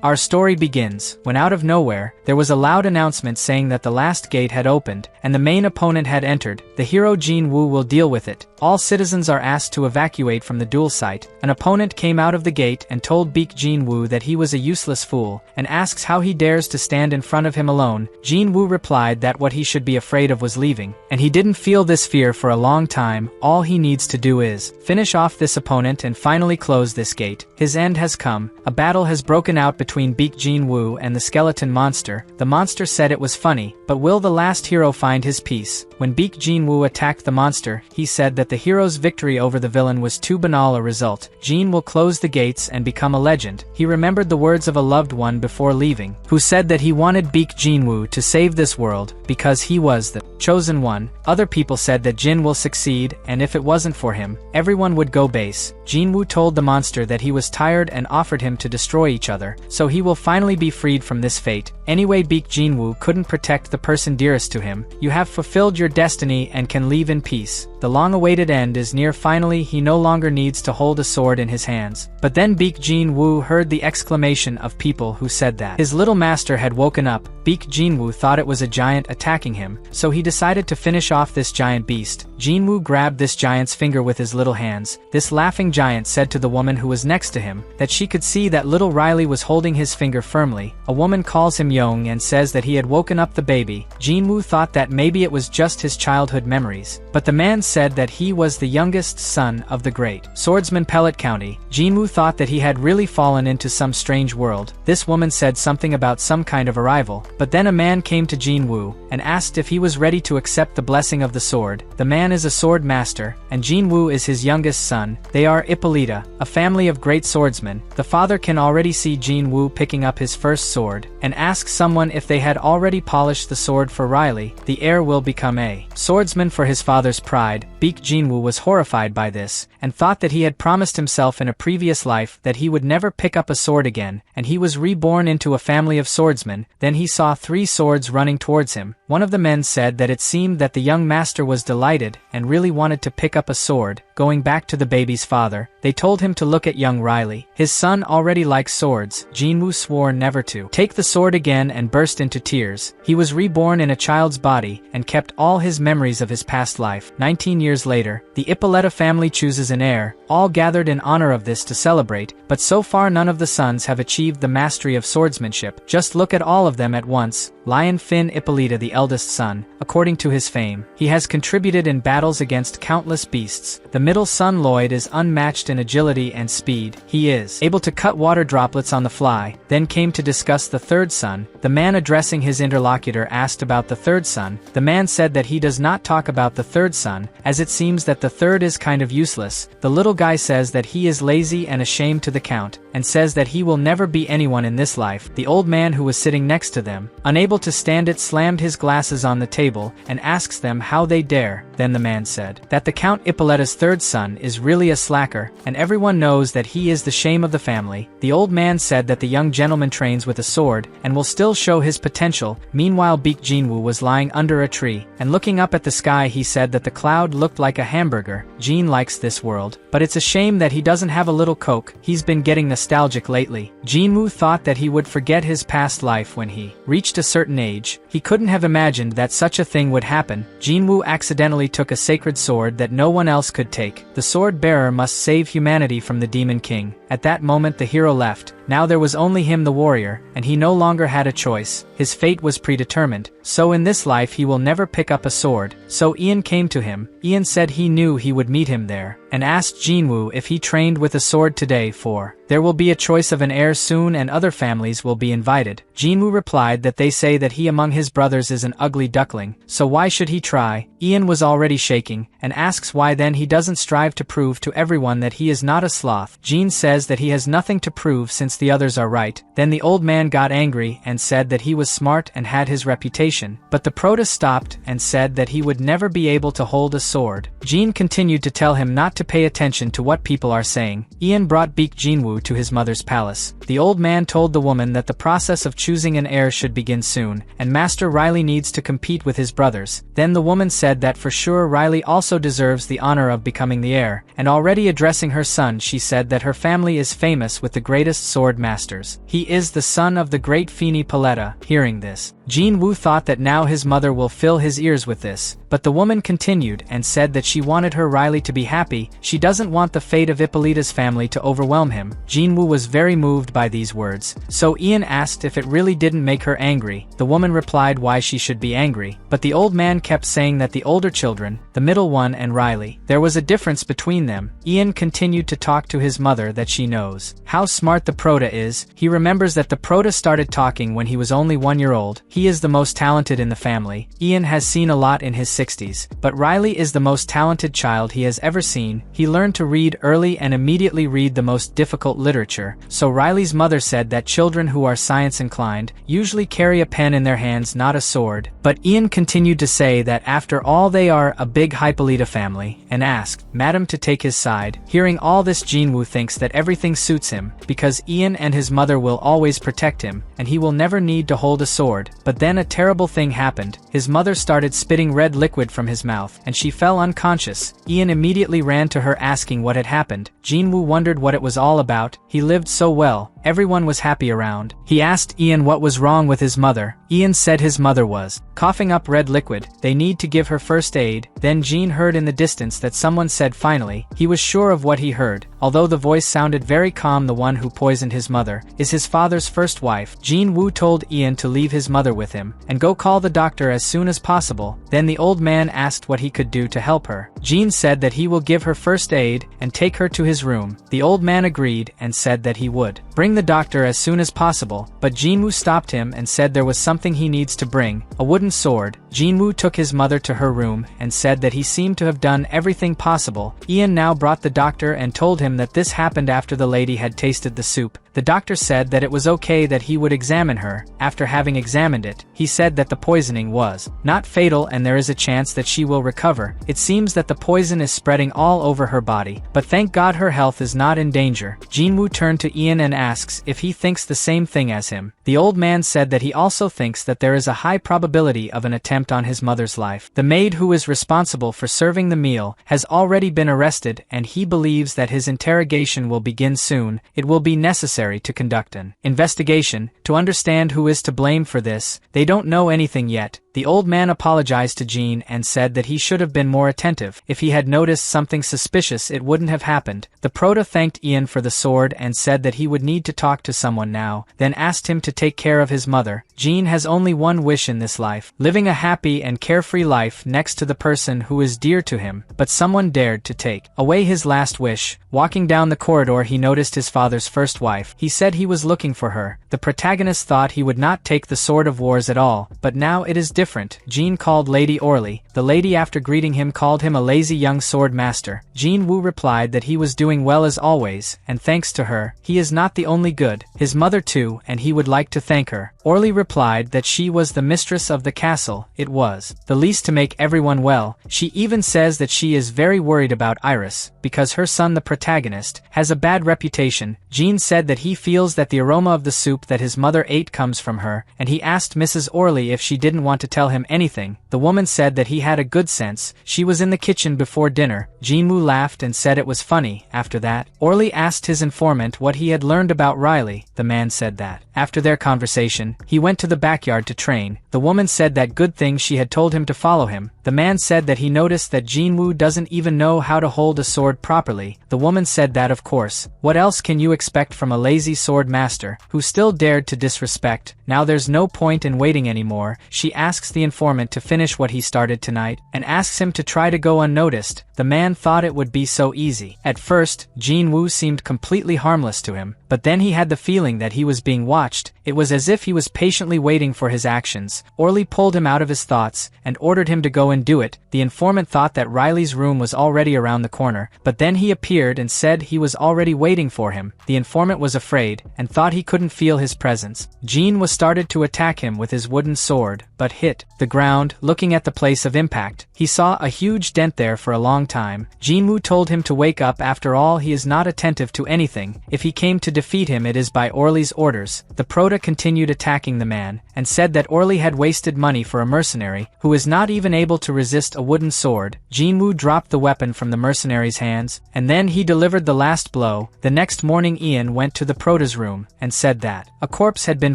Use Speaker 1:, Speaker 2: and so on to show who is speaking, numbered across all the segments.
Speaker 1: Our story begins when out of nowhere, there was a loud announcement saying that the last gate had opened, and the main opponent had entered. The hero Jin-woo will deal with it. All citizens are asked to evacuate from the duel site. An opponent came out of the gate and told Baek Jin-woo that he was a useless fool, and asks how he dares to stand in front of him alone. Jin-woo replied that what he should be afraid of was leaving, and he didn't feel this fear for a long time. All he needs to do is finish off this opponent and finally close this gate. His end has come. A battle has broken out between Baek Jin-woo and the skeleton monster. The monster said it was funny, but will the last hero find his peace? When Baek Jin-woo attacked the monster, he said that the hero's victory over the villain was too banal a result. Jin will close the gates and become a legend. He remembered the words of a loved one before leaving, who said that he wanted Baek Jin-woo to save this world, because he was the chosen one. Other people said that Jin will succeed, and if it wasn't for him, everyone would go base. Jin-woo told the monster that he was tired and offered him to destroy each other, so he will finally be freed from this fate. Anyway, Baek Jin-woo couldn't protect the person dearest to him. You have fulfilled your destiny and can leave in peace. The long-awaited end is near. Finally, he no longer needs to hold a sword in his hands. But then Baek Jin-woo heard the exclamation of people who said that his little master had woken up. Baek Jin-woo thought it was a giant attacking him, so he decided to finish off this giant beast. Jin-woo grabbed this giant's finger with his little hands. This laughing giant said to the woman who was next to him that she could see that little Riley was holding his finger firmly. A woman calls him Young and says that he had woken up the baby. Jin-woo thought that maybe it was just his childhood memories, but the man said that he was the youngest son of the great swordsman Pellet County. Jin-woo thought that he had really fallen into some strange world. This woman said something about some kind of arrival, but then a man came to Jin-woo and asked if he was ready to accept the blessing of the sword. The man is a sword master, and Jin-woo is his youngest son. They are Iolita, a family of great swordsmen. The father can already see Jin-woo picking up his first sword, and asks someone if they had already polished the sword for Riley. The heir will become a swordsman for his father's pride. Baek Jin-woo was horrified by this, and thought that he had promised himself in a previous life that he would never pick up a sword again, and he was reborn into a family of swordsmen. Then he saw 3 swords running towards him. One of the men said that it seemed that the young master was delighted and really wanted to pick up a sword. Going back to the baby's father, they told him to look at young Riley. His son already likes swords. Jin-woo swore never to take the sword again and burst into tears. He was reborn in a child's body and kept all his memories of his past life. 19 years later, the Iolita family chooses an heir, all gathered in honor of this to celebrate, but so far none of the sons have achieved the mastery of swordsmanship. Just look at all of them at once. Lion Finn Iolita, the eldest son, according to his fame, he has contributed in battles against countless beasts. The middle son Lloyd is unmatched in agility and speed. He is able to cut water droplets on the fly. Then came to discuss the third son. The man addressing his interlocutor asked about the third son. The man said that he does not talk about the third son, as it seems that the third is kind of useless. The little guy says that he is lazy and ashamed to the count, and says that he will never be anyone in this life. The old man who was sitting next to them, unable to stand it, slammed his glasses on the table and asks them how they dare. Then the man said that the Count Iolita's third son is really a slacker, and everyone knows that he is the shame of the family. The old man said that the young gentleman trains with a sword and will still show his potential. Meanwhile, Baek Jin-woo was lying under a tree, and looking up at the sky he said that the cloud looked like a hamburger. Jin likes this world, but it's a shame that he doesn't have a little coke. He's been getting nostalgic lately. Jin-woo thought that he would forget his past life when he reached a certain age. He couldn't have imagined that such a thing would happen. Jin-woo accidentally took a sacred sword that no one else could take. The sword bearer must save humanity from the Demon King. At that moment the hero left. Now there was only him, the warrior, and he no longer had a choice. His fate was predetermined. So in this life he will never pick up a sword. So Ian came to him. Ian said he knew he would meet him there, and asked Jin-woo if he trained with a sword today, for there will be a choice of an heir soon and other families will be invited. Jin-woo replied that they say that he among his brothers is an ugly duckling, so why should he try? Ian was already shaking, and asks why then he doesn't strive to prove to everyone that he is not a sloth. Jin says that he has nothing to prove since the others are right. Then the old man got angry and said that he was smart and had his reputation, but the protest stopped and said that he would never be able to hold a sword. Jin continued to tell him not to pay attention to what people are saying. Ian brought Baek Jin-woo to his mother's palace. The old man told the woman that the process of choosing an heir should begin soon, and Master Riley needs to compete with his brothers. Then the woman said that for sure Riley also deserves the honor of becoming the heir, and already addressing her son she said that her family family is famous with the greatest sword masters. He is the son of the great Fini Paletta. Hearing this, Jin-woo thought that now his mother will fill his ears with this, but the woman continued and said that she wanted her Riley to be happy. She doesn't want the fate of Iolita's family to overwhelm him. Jin-woo was very moved by these words, so Ian asked if it really didn't make her angry. The woman replied why she should be angry, but the old man kept saying that the older children, the middle one and Riley, there was a difference between them. Ian continued to talk to his mother that she knows how smart the Prota is. He remembers that the Prota started talking when he was only 1 year old. He is the most talented in the family. Ian has seen a lot in his 60s, but Riley is the most talented child he has ever seen. He learned to read early and immediately read the most difficult literature, so Riley's mother said that children who are science inclined usually carry a pen in their hands, not a sword. But Ian continued to say that after all they are a big Hippolyta family, and asked Madam to take his side. Hearing all this, Jin-woo thinks that everything suits him, because Ian and his mother will always protect him, and he will never need to hold a sword. But then a terrible thing happened. His mother started spitting red liquid from his mouth, and she fell unconscious. Ian immediately ran to her asking what had happened. Jin-woo wondered what it was all about. He lived so well. Everyone was happy around. He asked Ian what was wrong with his mother. Ian said his mother was coughing up red liquid. They need to give her first aid. Then Jin heard in the distance that someone said finally. He was sure of what he heard, although the voice sounded very calm. The one who poisoned his mother is his father's first wife. Jin-woo told Ian to leave his mother with him and go call the doctor as soon as possible. Then the old man asked what he could do to help her. Jin said that he will give her first aid and take her to his room. The old man agreed and said that he would bring the doctor as soon as possible, but Jin-woo stopped him and said there was something he needs to bring, a wooden sword. Jin-woo took his mother to her room and said that he seemed to have done everything possible. Ian now brought the doctor and told him that this happened after the lady had tasted the soup. The doctor said that it was okay, that he would examine her. After having examined it, he said that the poisoning was not fatal and there is a chance that she will recover. It seems that the poison is spreading all over her body, but thank God her health is not in danger. Jin-woo turned to Ian and asks if he thinks the same thing as him. The old man said that he also thinks that there is a high probability of an attempt on his mother's life. The maid who is responsible for serving the meal has already been arrested, and he believes that his interrogation will begin soon. It will be necessary to conduct an investigation to understand who is to blame for this. They don't know anything yet. The old man apologized to Jin and said that he should have been more attentive. If he had noticed something suspicious, it wouldn't have happened. The Prota thanked Ian for the sword and said that he would need to talk to someone now, then asked him to take care of his mother. Jin has only one wish in this life, living a happy and carefree life next to the person who is dear to him, but someone dared to take away his last wish. Walking down the corridor, he noticed his father's first wife. He said he was looking for her. The protagonist thought he would not take the Sword of Wars at all, but now it is different. Jin called Lady Orly. The lady, after greeting him, called him a lazy young sword master. Jin-woo replied that he was doing well as always, and thanks to her, he is not the only good. His mother too, and he would like to thank her. Orly replied that she was the mistress of the castle. It was the least to make everyone well. She even says that she is very worried about Iris, because her son, the protagonist, has a bad reputation. Jin said that he feels that the aroma of the soup that his mother ate comes from her, and he asked Mrs. Orly if she didn't want to tell him anything. The woman said that he had a good sense. She was in the kitchen before dinner. Jin-woo laughed and said it was funny. After that, Orly asked his informant what he had learned about Riley. The man said that after their conversation, he went to the backyard to train. The woman said that good thing she had told him to follow him. The man said that he noticed that Jin-woo doesn't even know how to hold a sword properly. The woman said that of course, what else can you expect from a lazy sword master, who still dared to disrespect? Now there's no point in waiting anymore. She asks the informant to finish what he started tonight, and asks him to try to go unnoticed. The man thought it would be so easy. At first, Jin-woo seemed completely harmless to him, but then he had the feeling that he was being watched. It was as if he was patiently waiting for his actions. Orly pulled him out of his thoughts, and ordered him to go and do it. The informant thought that Riley's room was already around the corner, but then he appeared and said he was already waiting for him. The informant was afraid, and thought he couldn't feel his presence. Jin was started to attack him with his wooden sword, but hit the ground. Looking at the place of impact, he saw a huge dent there for a long time. Jin-woo told him to wake up. After all, he is not attentive to anything. If he came to defeat him, it is by Orly's orders. The Prota proto continued attacking the man, and said that Orly had wasted money for a mercenary, who is not even able to resist a wooden sword. Jinwoo dropped the weapon from the mercenary's hands, and then he delivered the last blow. The next morning Ian went to the prota's room, and said that a corpse had been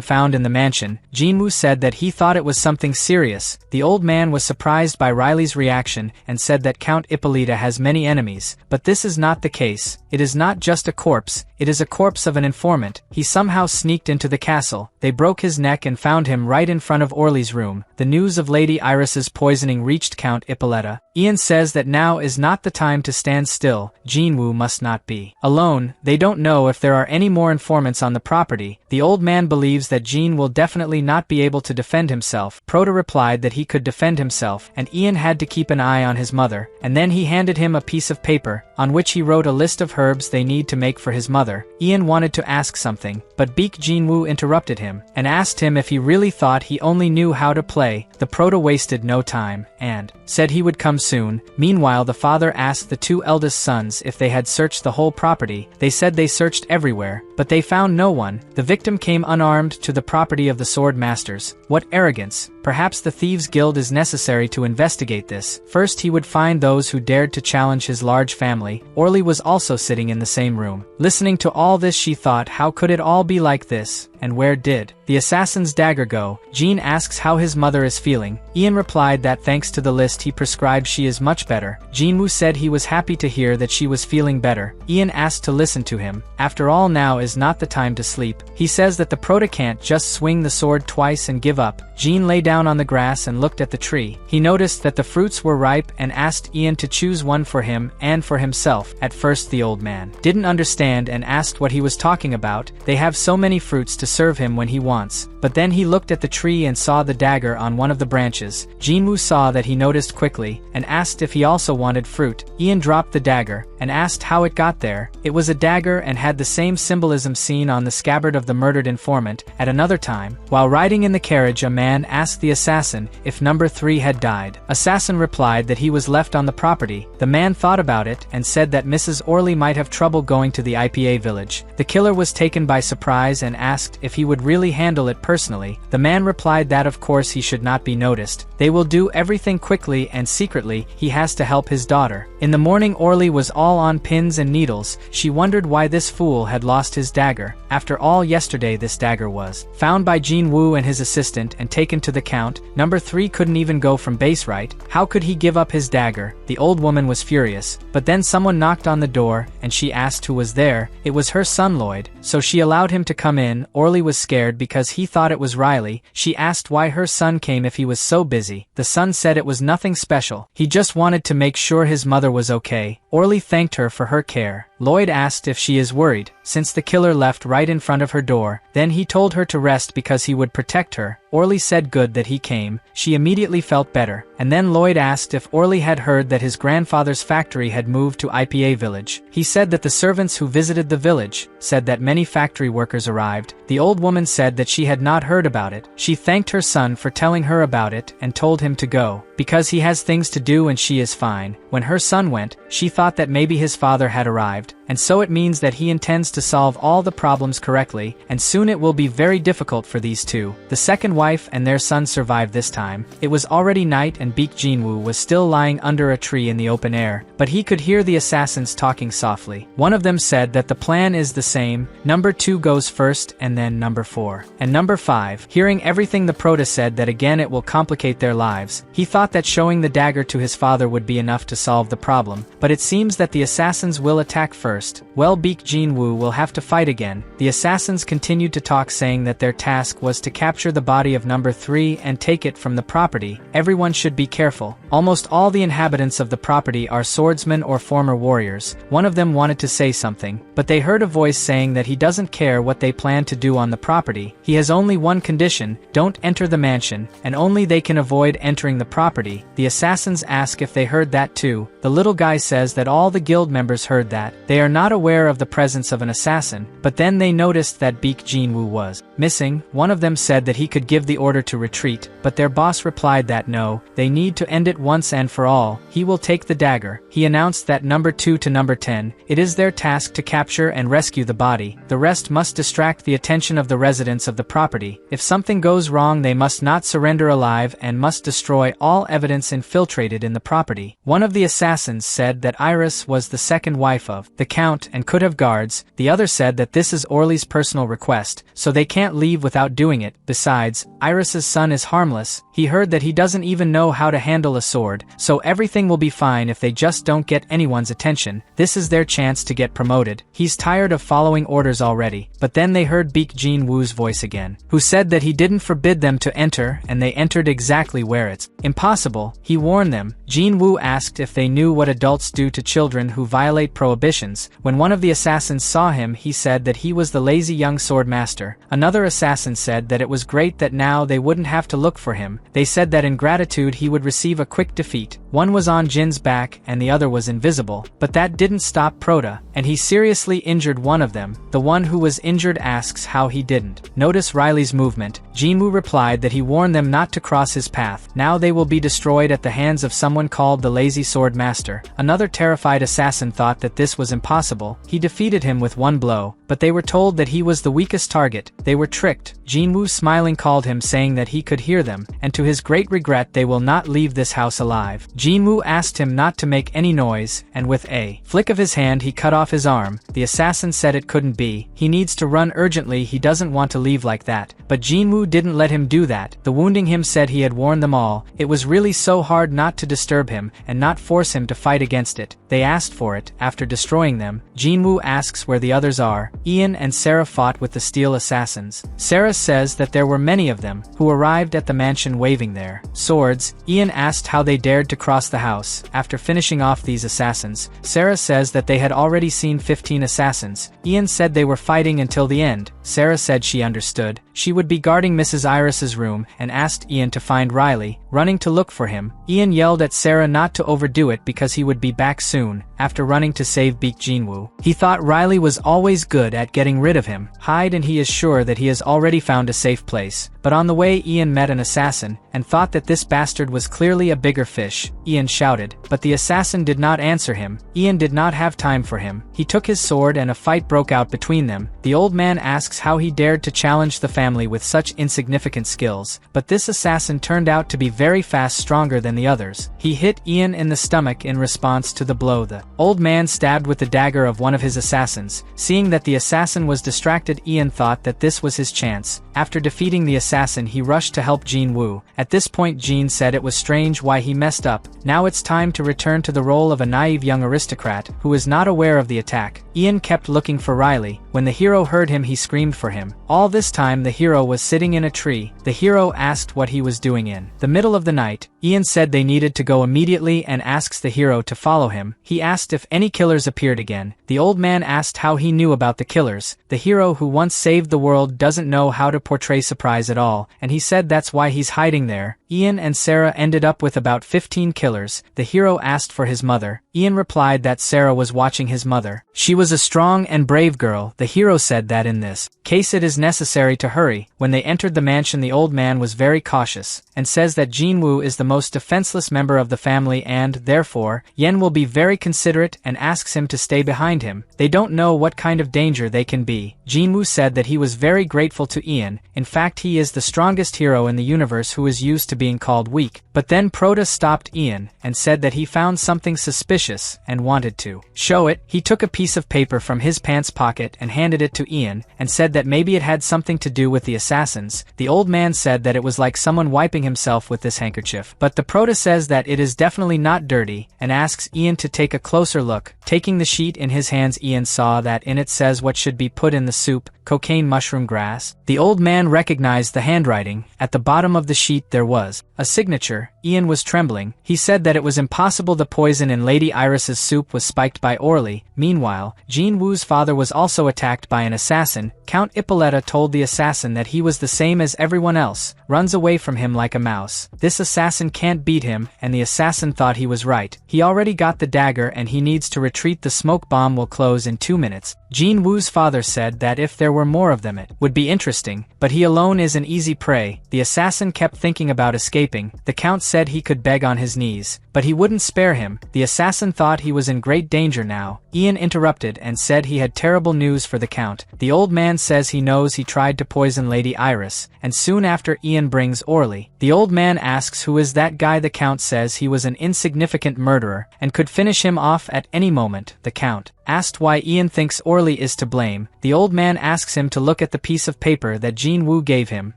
Speaker 1: found in the mansion. Jinwoo said that he thought it was something serious. The old man was surprised by Riley's reaction, and said that Count Iolita has many enemies, but this is not the case. It is not just a corpse, it is a corpse of an informant. He somehow sneaked into the castle. They broke his neck and found him right in front of Orly's room. The news of Lady Iris's poisoning reached Count Iolita. Ian says that now is not the time to stand still. Jinwoo must not be alone. They don't know if there are any more informants on the property. The old man believes that Jin will definitely not be able to defend himself. Proto replied that he could defend himself, and Ian had to keep an eye on his mother, and then he handed him a piece of paper, on which he wrote a list of herbs they need to make for his mother. Ian wanted to ask something, but Baek Jinwoo interrupted him, and asked him if he really thought he only knew how to play. The proto wasted no time, and said he would come soon. Meanwhile the father asked the two eldest sons if they had searched the whole property. They said they searched everywhere, but they found no one. The victim came unarmed to the property of the sword masters. What arrogance! Perhaps the Thieves' Guild is necessary to investigate this. First he would find those who dared to challenge his large family. Orly was also sitting in the same room. Listening to all this she thought, how could it all be like this? And where did the assassin's dagger go? Jin asks how his mother is feeling. Ian replied that thanks to the list he prescribed she is much better. Jinwoo said he was happy to hear that she was feeling better. Ian asked to listen to him. After all, now is not the time to sleep. He says that the proto can't just swing the sword twice and give up. Jin lay down on the grass and looked at the tree. He noticed that the fruits were ripe and asked Ian to choose one for him and for himself. At first the old man didn't understand and asked what he was talking about. They have so many fruits to serve him when he wants. But then he looked at the tree and saw the dagger on one of the branches. Jinwoo saw that he noticed quickly, and asked if he also wanted fruit. Ian dropped the dagger, and asked how it got there. It was a dagger and had the same symbolism seen on the scabbard of the murdered informant. At another time, while riding in the carriage, a man asked the assassin if number 3 had died. Assassin replied that he was left on the property. The man thought about it and said that Mrs. Orly might have trouble going to the IPA village. The killer was taken by surprise and asked if he would really handle it personally. The man replied that of course he should not be noticed. They will do everything quickly and secretly. He has to help his daughter. In the morning Orly was all on pins and needles. She wondered why this fool had lost his dagger. After all, yesterday this dagger was found by Jinwoo and his assistant and taken to the count. Number 3 couldn't even go from base right. How could he give up his dagger? The old woman was furious. But then someone knocked on the door and she asked who was there. It was her son Lloyd, so she allowed him to come in. Orly was scared because he thought it was Riley. She asked why her son came if he was so busy. The son said it was nothing special. He just wanted to make sure his mother was okay. Orly thanked her for her care. Lloyd asked if she is worried, since the killer left right in front of her door. Then he told her to rest because he would protect her. Orly said good that he came. She immediately felt better. And then Lloyd asked if Orly had heard that his grandfather's factory had moved to IPA village. He said that the servants who visited the village said that many factory workers arrived. The old woman said that she had not heard about it. She thanked her son for telling her about it and told him to go, because he has things to do and she is fine. When her son went, she thought that maybe his father had arrived, and so it means that he intends to solve all the problems correctly, and soon it will be very difficult for these two. The second wife and their son survived this time. It was already night and Baek Jinwoo was still lying under a tree in the open air, but he could hear the assassins talking softly. One of them said that the plan is the same. Number 2 goes first and then number 4. And number 5. Hearing everything, the proto said that again it will complicate their lives. He thought that showing the dagger to his father would be enough to solve the problem, but it seems that the assassins will attack first. Well, Baek Jinwoo will have to fight again. The assassins continued to talk, saying that their task was to capture the body of number 3 and take it from the property. Everyone should be careful. Almost all the inhabitants of the property are swordsmen or former warriors. One of them wanted to say something, but they heard a voice saying that he doesn't care what they plan to do on the property. He has only one condition: don't enter the mansion, and only they can avoid entering the property. The assassins ask if they heard that too. The little guy says that all the guild members heard that. They are are not aware of the presence of an assassin, but then they noticed that Baek Jinwoo was missing. One of them said that he could give the order to retreat, but their boss replied that no, they need to end it once and for all. He will take the dagger. He announced that number 2 to number 10, it is their task to capture and rescue the body. The rest must distract the attention of the residents of the property. If something goes wrong, they must not surrender alive and must destroy all evidence infiltrated in the property. One of the assassins said that Iris was the second wife of the Count and could have guards. The other said that this is Orly's personal request, so they can't leave without doing it. Besides, Iris's son is harmless. He heard that he doesn't even know how to handle a sword, so everything will be fine if they just don't get anyone's attention. This is their chance to get promoted. He's tired of following orders already. But then they heard Baek Jinwoo's voice again, who said that he didn't forbid them to enter, and they entered exactly where it's impossible. He warned them. Jinwoo asked if they knew what adults do to children who violate prohibitions. When one of the assassins saw him, he said that he was the lazy young sword master. Another assassin said that it was great that now they wouldn't have to look for him. They said that in gratitude he would receive a quick defeat. One was on Jin's back and the other was invisible, but that didn't stop Prota, and he seriously injured one of them. The one who was injured asks how he didn't notice Riley's movement. Jinwoo replied that he warned them not to cross his path. Now they will be destroyed at the hands of someone called the Lazy Sword Master. Another terrified assassin thought that this was impossible. He defeated him with one blow, but they were told that he was the weakest target. They were tricked. Jinwoo smiling called him, saying that he could hear them, and to his great regret they will not leave this house alive. Jinwoo asked him not to make any noise, and with a flick of his hand he cut off his arm. The assassin said it couldn't be. He needs to run urgently, he doesn't want to leave like that. But Jinwoo didn't let him do that. The wounding him said he had warned them all. It was really so hard not to disturb him, and not force him to fight against it. They asked for it. After destroying them, Jinwoo asks where the others are. Ian and Sarah fought with the steel assassins. Sarah says that there were many of them, who arrived at the mansion waving their swords. Ian asked how they dared to cross the house. After finishing off these assassins, Sarah says that they had already seen 15 assassins. Ian said they were fighting until the end. Sarah said she understood. She would be guarding Mrs. Iris's room, and asked Ian to find Riley. Running to look for him, Ian yelled at Sarah not to overdo it because he would be back soon. After running to save Baek Jinwoo, he thought Riley was always good at getting rid of him. Hide, and he is sure that he has already found a safe place. But on the way Ian met an assassin, and thought that this bastard was clearly a bigger fish. Ian shouted, but the assassin did not answer him. Ian did not have time for him. He took his sword and a fight broke out between them. The old man asks how he dared to challenge the family with such insignificant skills, but this assassin turned out to be very fast, stronger than the others. He hit Ian in the stomach in response to the blow. The old man stabbed with the dagger of one of his assassins. Seeing that the assassin was distracted, Ian thought that this was his chance. After defeating the assassin, he rushed to help Jinwoo. At this point Jin said it was strange why he messed up. Now it's time to return to the role of a naive young aristocrat who is not aware of the attack. Ian kept looking for Riley. When the hero heard him, he screamed for him. All this time the hero was sitting in a tree. The hero asked what he was doing in the middle of the night. Ian said they needed to go immediately and asks the hero to follow him. He asked if any killers appeared again. The old man asked how he knew about the killers. The hero who once saved the world doesn't know how to portray surprise at all, and he said that's why he's hiding there. Ian and Sarah ended up with about 15 killers. The hero asked for his mother. Ian replied that Sarah was watching his mother. She was a strong and brave girl. The hero said that in this case it is necessary to hurry. When they entered the mansion, the old man was very cautious, and says that Jinwoo is the most defenseless member of the family, and, therefore, Yen will be very considerate and asks him to stay behind him. They don't know what kind of danger they can be. Jinwoo said that he was very grateful to Ian. In fact, he is the strongest hero in the universe who is used to being called weak. But then Prota stopped Ian, and said that he found something suspicious, and wanted to show it. He took a piece of paper from his pants pocket and handed it to Ian, and said that maybe it had something to do with the assassins. The old man said that it was like someone wiping himself with this handkerchief. But the Prota says that it is definitely not dirty, and asks Ian to take a closer look. Taking the sheet in his hands, Ian saw that in it says what should be put in the soup: cocaine, mushroom grass. The old man recognized the handwriting. At the bottom of the sheet there was a signature. Ian was trembling. He said that it was impossible the poison in Lady Iris's soup was spiked by Orly. Meanwhile, Jin Woo's father was also attacked by an assassin. Count Iolita told the assassin that he was the same as everyone else, runs away from him like a mouse. This assassin can't beat him, and the assassin thought he was right. He already got the dagger and he needs to retreat. The smoke bomb will close in 2 minutes. Jin Woo's father said that if there were more of them it would be interesting, but he alone is an easy prey. The assassin kept thinking about escaping. The count said he could beg on his knees, but he wouldn't spare him. The assassin thought he was in great danger now. Ian interrupted and said he had terrible news for the count. The old man says he knows he tried to poison Lady Iris, and soon after Ian brings Orly. The old man asks who is that guy. The count says he was an insignificant murderer, and could finish him off at any moment. The count asked why Ian thinks Orly is to blame. The old man asks him to look at the piece of paper that Jin Woo gave him.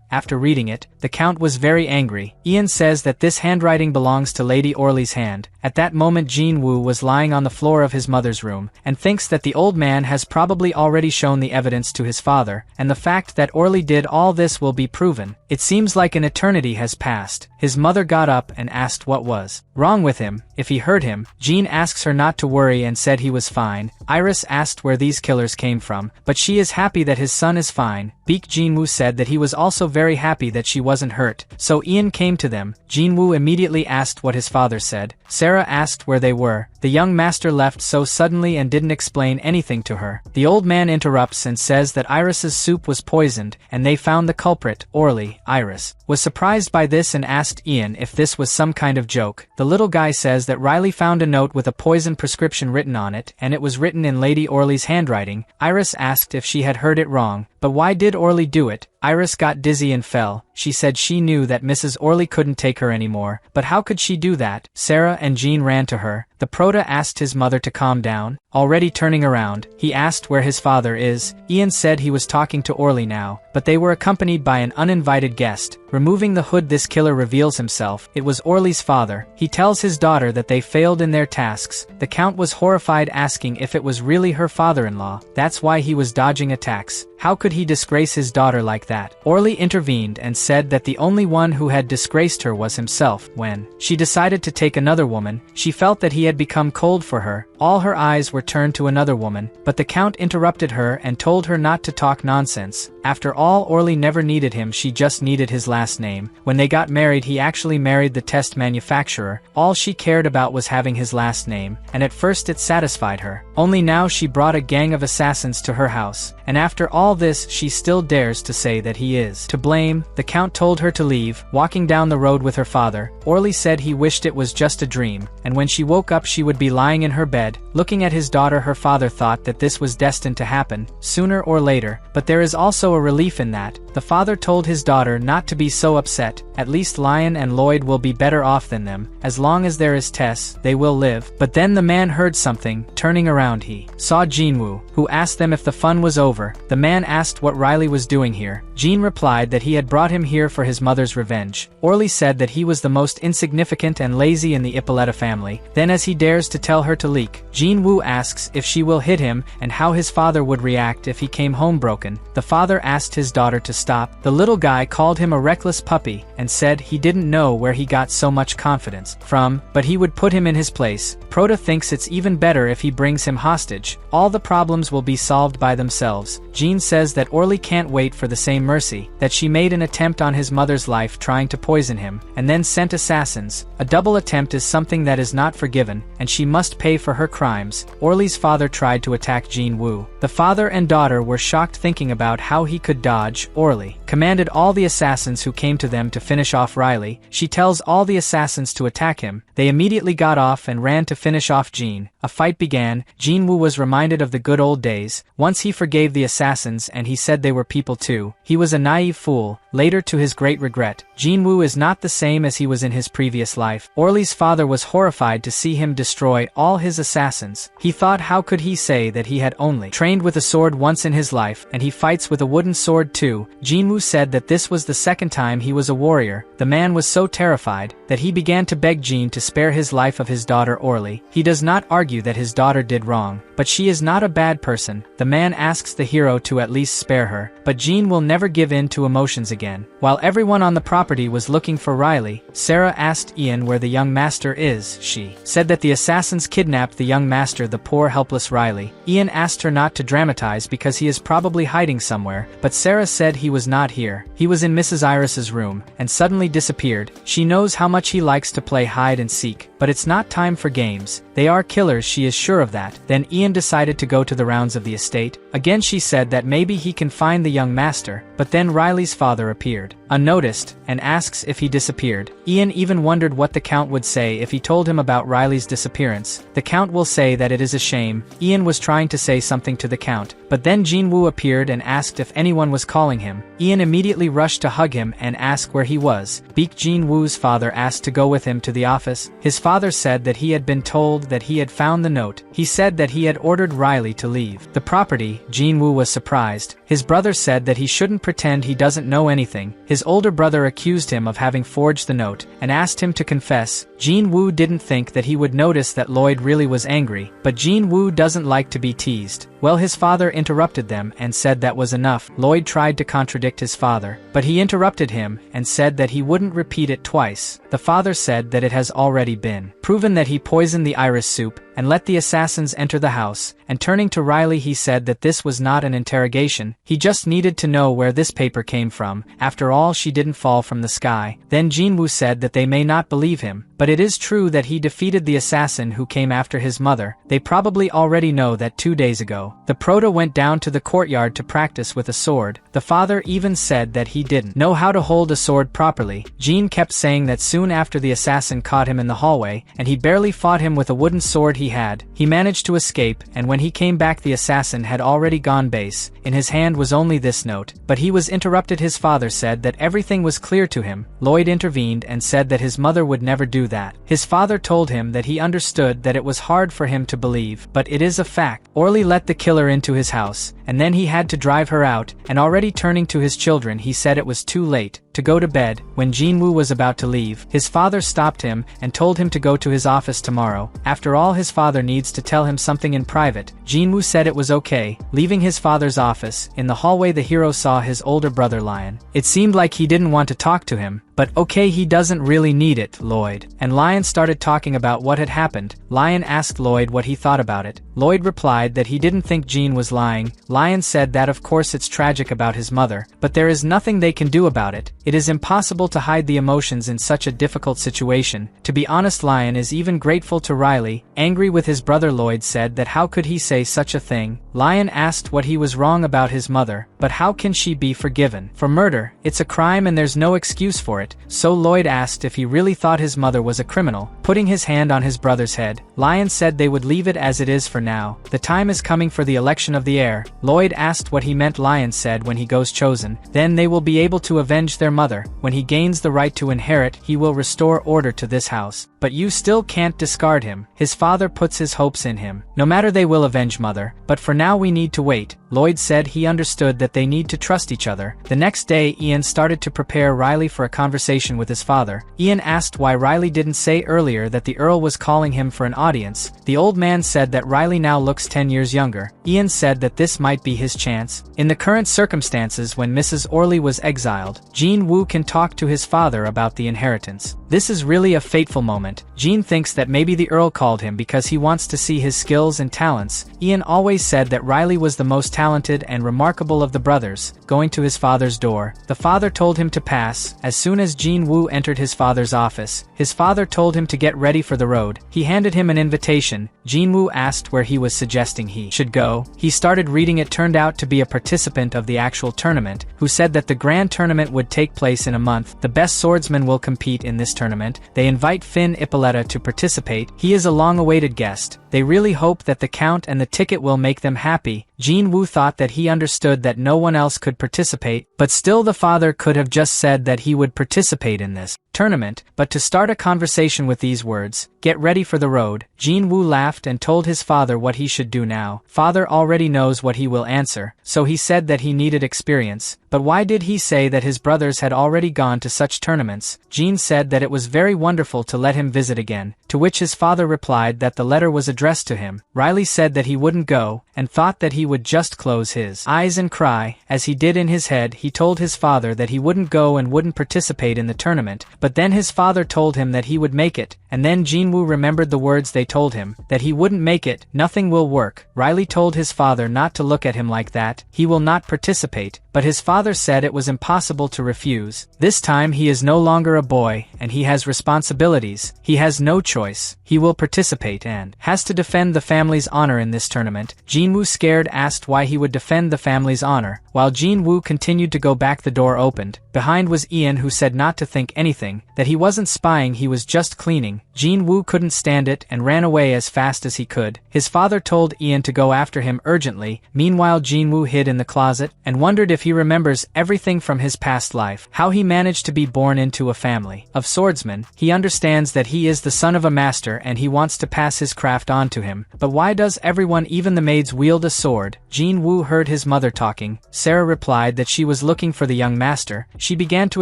Speaker 1: After reading it, the count was very angry. Ian says that this handwriting belongs to Lady Orly's hand. At that moment Jin Woo was lying on the floor of his mother's room, and thinks that the old man has probably already shown the evidence to his father, and the fact that Orly did all this will be proven. It seems like an eternity has passed. His mother got up and asked what was wrong with him, if he hurt him. Jean asks her not to worry and said he was fine. Iris asked where these killers came from, but she is happy that his son is fine. Beak Jinwoo said that he was also very happy that she wasn't hurt, so Ian came to them. Jinwoo immediately asked what his father said. Sarah asked where they were. The young master left so suddenly and didn't explain anything to her. The old man interrupts and says that Iris's soup was poisoned, and they found the culprit, Orly. Iris was surprised by this and asked Ian if this was some kind of joke. The little guy says that Riley found a note with a poison prescription written on it, and it was written in Lady Orly's handwriting. Iris asked if she had heard it wrong, but why did Orly do it? Iris got dizzy and fell. She said she knew that Mrs. Orly couldn't take her anymore, but how could she do that? Sarah and Jean ran to her. The Prota asked his mother to calm down. Already turning around, he asked where his father is. Ian said he was talking to Orly now, but they were accompanied by an uninvited guest. Removing the hood, this killer reveals himself. It was Orly's father. He tells his daughter that they failed in their tasks. The count was horrified, asking if it was really her father-in-law. That's why he was dodging attacks. How could he disgrace his daughter like that? Orly intervened and said that the only one who had disgraced her was himself. When she decided to take another woman, she felt that he had become cold for her. All her eyes were turned to another woman, but the count interrupted her and told her not to talk nonsense. After all, Orly never needed him, she just needed his last name. When they got married, he actually married the test manufacturer. All she cared about was having his last name, and at first it satisfied her. Only now she brought a gang of assassins to her house, and after all this she still dares to say that he is to blame. The count told her to leave. Walking down the road with her father, Orly said he wished it was just a dream, and when she woke up she would be lying in her bed, looking at his daughter. Her father thought that this was destined to happen, sooner or later, but there is also a relief in that. The father told his daughter not to be so upset. At least Lion and Lloyd will be better off than them. As long as there is Tess, they will live. But then the man heard something. Turning around, he saw Jinwoo, who asked them if the fun was over. The man asked what Riley was doing here. Jean replied that he had brought him here for his mother's revenge. Orly said that he was the most insignificant and lazy in the Iolita family. Then, as he dares to tell her to leak, Jinwoo asks if she will hit him and how his father would react if he came home broken. The father asked his daughter to stop. The little guy called him a reckless puppy and said he didn't know where he got so much confidence from, but he would put him in his place. Prota thinks it's even better if he brings him hostage. All the problems will be solved by themselves. Jean says that Orly can't wait for the same mercy, that she made an attempt on his mother's life trying to poison him, and then sent assassins. A double attempt is something that is not forgiven, and she must pay for her crimes. Orly's father tried to attack Jean Woo. The father and daughter were shocked, thinking about how he could dodge. Orly commanded all the assassins who came to them to finish off Riley. She tells all the assassins to attack him. They immediately got off and ran to finish off Jean. A fight began. Jean Woo was reminded of the good old days. Once he forgave the assassins and he said they were people too. He was a naive fool. Later, to his great regret, Jean Woo is not the same as he was in his previous life. Orly's father was horrified to see him destroy all his assassins. He thought, how could he say that he had only trained with a sword once in his life, and he fights with a wooden sword too? Jean Woo said that this was the second time he was a warrior. The man was so terrified. that he began to beg Jean to spare his life of his daughter Orly. He does not argue that his daughter did wrong, but she is not a bad person. The man asks the hero to at least spare her, but Jean will never give in to emotions again. While everyone on the property was looking for Riley, Sarah asked Ian where the young master is. She said that the assassins kidnapped the young master, the poor helpless Riley. Ian asked her not to dramatize because he is probably hiding somewhere, but Sarah said he was not here. He was in Mrs. Iris's room, and suddenly disappeared. She knows how much he likes to play hide and seek, but it's not time for games. They are killers, she is sure of that. Then Ian decided to go to the rounds of the estate. Again she said that maybe he can find the young master, but then Riley's father appeared, unnoticed, and asks if he disappeared. Ian even wondered what the Count would say if he told him about Riley's disappearance. The Count will say that it is a shame. Ian was trying to say something to the Count, but then Jean Woo appeared and asked if anyone was calling him. Ian immediately rushed to hug him and ask where he was. Jean Woo's father asked to go with him to the office. His father said that he had been told that he had found the note. He said that he had ordered Riley to leave the property. Jean Woo was surprised. His brother said that he shouldn't pretend he doesn't know anything. His older brother accused him of having forged the note and asked him to confess. Jean Woo didn't think that he would notice that Lloyd really was angry, but Jean Woo doesn't like to be teased. Well, his father interrupted them and said that was enough. Lloyd tried to contradict his father, but he interrupted him and said that he wouldn't repeat it twice. The father said that it has already been proven that he poisoned the iris soup and let the assassins enter the house, and turning to Riley he said that this was not an interrogation, he just needed to know where this paper came from. After all, she didn't fall from the sky. Then Jean Woo said that they may not believe him, but it is true that he defeated the assassin who came after his mother. They probably already know that 2 days ago, the Proto went down to the courtyard to practice with a sword. The father even said that he didn't know how to hold a sword properly. Jean kept saying that soon after the assassin caught him in the hallway, and he barely fought him with a wooden sword he had. He managed to escape, and when he came back the assassin had already gone base. In his hand was only this note, but he was interrupted. His father said that everything was clear to him. Lloyd intervened and said that his mother would never do that. His father told him that he understood that it was hard for him to believe, but it is a fact. Orly let the killer into his house, and then he had to drive her out, and already turning to his children he said it was too late to go to bed. When Jean Woo was about to leave, his father stopped him and told him to go to his office tomorrow. After all, his father needs to tell him something in private. Jean Woo said it was okay. Leaving his father's office, in the hallway the hero saw his older brother Lion. It seemed like he didn't want to talk to him, but okay, he doesn't really need it, Lloyd. And Lion started talking about what had happened. Lion asked Lloyd what he thought about it. Lloyd replied that he didn't think Jean was lying. Lion said that of course it's tragic about his mother, but there is nothing they can do about it. It is impossible to hide the emotions in such a difficult situation. To be honest, Lion is even grateful to Riley. Angry with his brother, Lloyd said that how could he say such a thing. Lion asked what he was wrong about his mother, but how can she be forgiven? For murder, it's a crime and there's no excuse for it. So Lloyd asked if he really thought his mother was a criminal. Putting his hand on his brother's head, Lion said they would leave it as it is for now. The time is coming for the election of the heir. Lloyd asked what he meant. Lion said when he goes chosen, then they will be able to avenge their mother. When he gains the right to inherit, he will restore order to this house. But you still can't discard him. His father puts his hopes in him. No matter, they will avenge mother, but for now we need to wait. Lloyd said he understood that they need to trust each other. The next day Ian started to prepare Riley for a conversation with his father. Ian asked why Riley didn't say earlier that the Earl was calling him for an audience. The old man said that Riley now looks 10 years younger. Ian said that this might be his chance. In the current circumstances, when Mrs. Orly was exiled, Jean Woo can talk to his father about the inheritance. This is really a fateful moment. Jean thinks that maybe the Earl called him because he wants to see his skills and talents. Ian always said that Riley was the most talented and remarkable of the brothers. Going to his father's door, the father told him to pass. As soon as Jean Woo entered his father's office, his father told him to get ready for the road. He handed him an invitation. Jean Woo asked where he was suggesting he should go. He started reading. It turned out to be a participant of the actual tournament, who said that the grand tournament would take place in a month. The best swordsmen will compete in this tournament. They invite Iolita to participate. He is a long-awaited guest. They really hope that the Count and the ticket will make them happy. Jin-woo thought that he understood that no one else could participate, but still the father could have just said that he would participate in this tournament, but to start a conversation with these words, "Get ready for the road," Jin-woo laughed and told his father what he should do now. Father already knows what he will answer, so he said that he needed experience. But why did he say that his brothers had already gone to such tournaments? Jin said that it was very wonderful to let him visit again, to which his father replied that the letter was addressed to him. Riley said that he wouldn't go, and thought that he would just close his eyes and cry. As he did in his head, he told his father that he wouldn't go and wouldn't participate in the tournament, but then his father told him that he would make it, and then Jin-woo remembered the words they told him, that he wouldn't make it, nothing will work. Riley told his father not to look at him like that, he will not participate, but his father said it was impossible to refuse. This time he is no longer a boy, and he has responsibilities. He has no choice. He will participate and has to defend the family's honor in this tournament. Jin-woo scared asked why he would defend the family's honor. While Jin-woo continued to go back, the door opened. Behind was Ian, who said not to think anything, that he wasn't spying, he was just cleaning. Jin-woo couldn't stand it and ran away as fast as he could. His father told Ian to go after him urgently. Meanwhile, Jin-woo hid in the closet and wondered if he remembers everything from his past life, how he managed to be born into a family of swordsmen. He understands that he is the son of a master and he wants to pass his craft on to him. But why does everyone, even the maids, wield a sword? Jin-woo heard his mother talking. Sarah replied that she was looking for the young master. She began to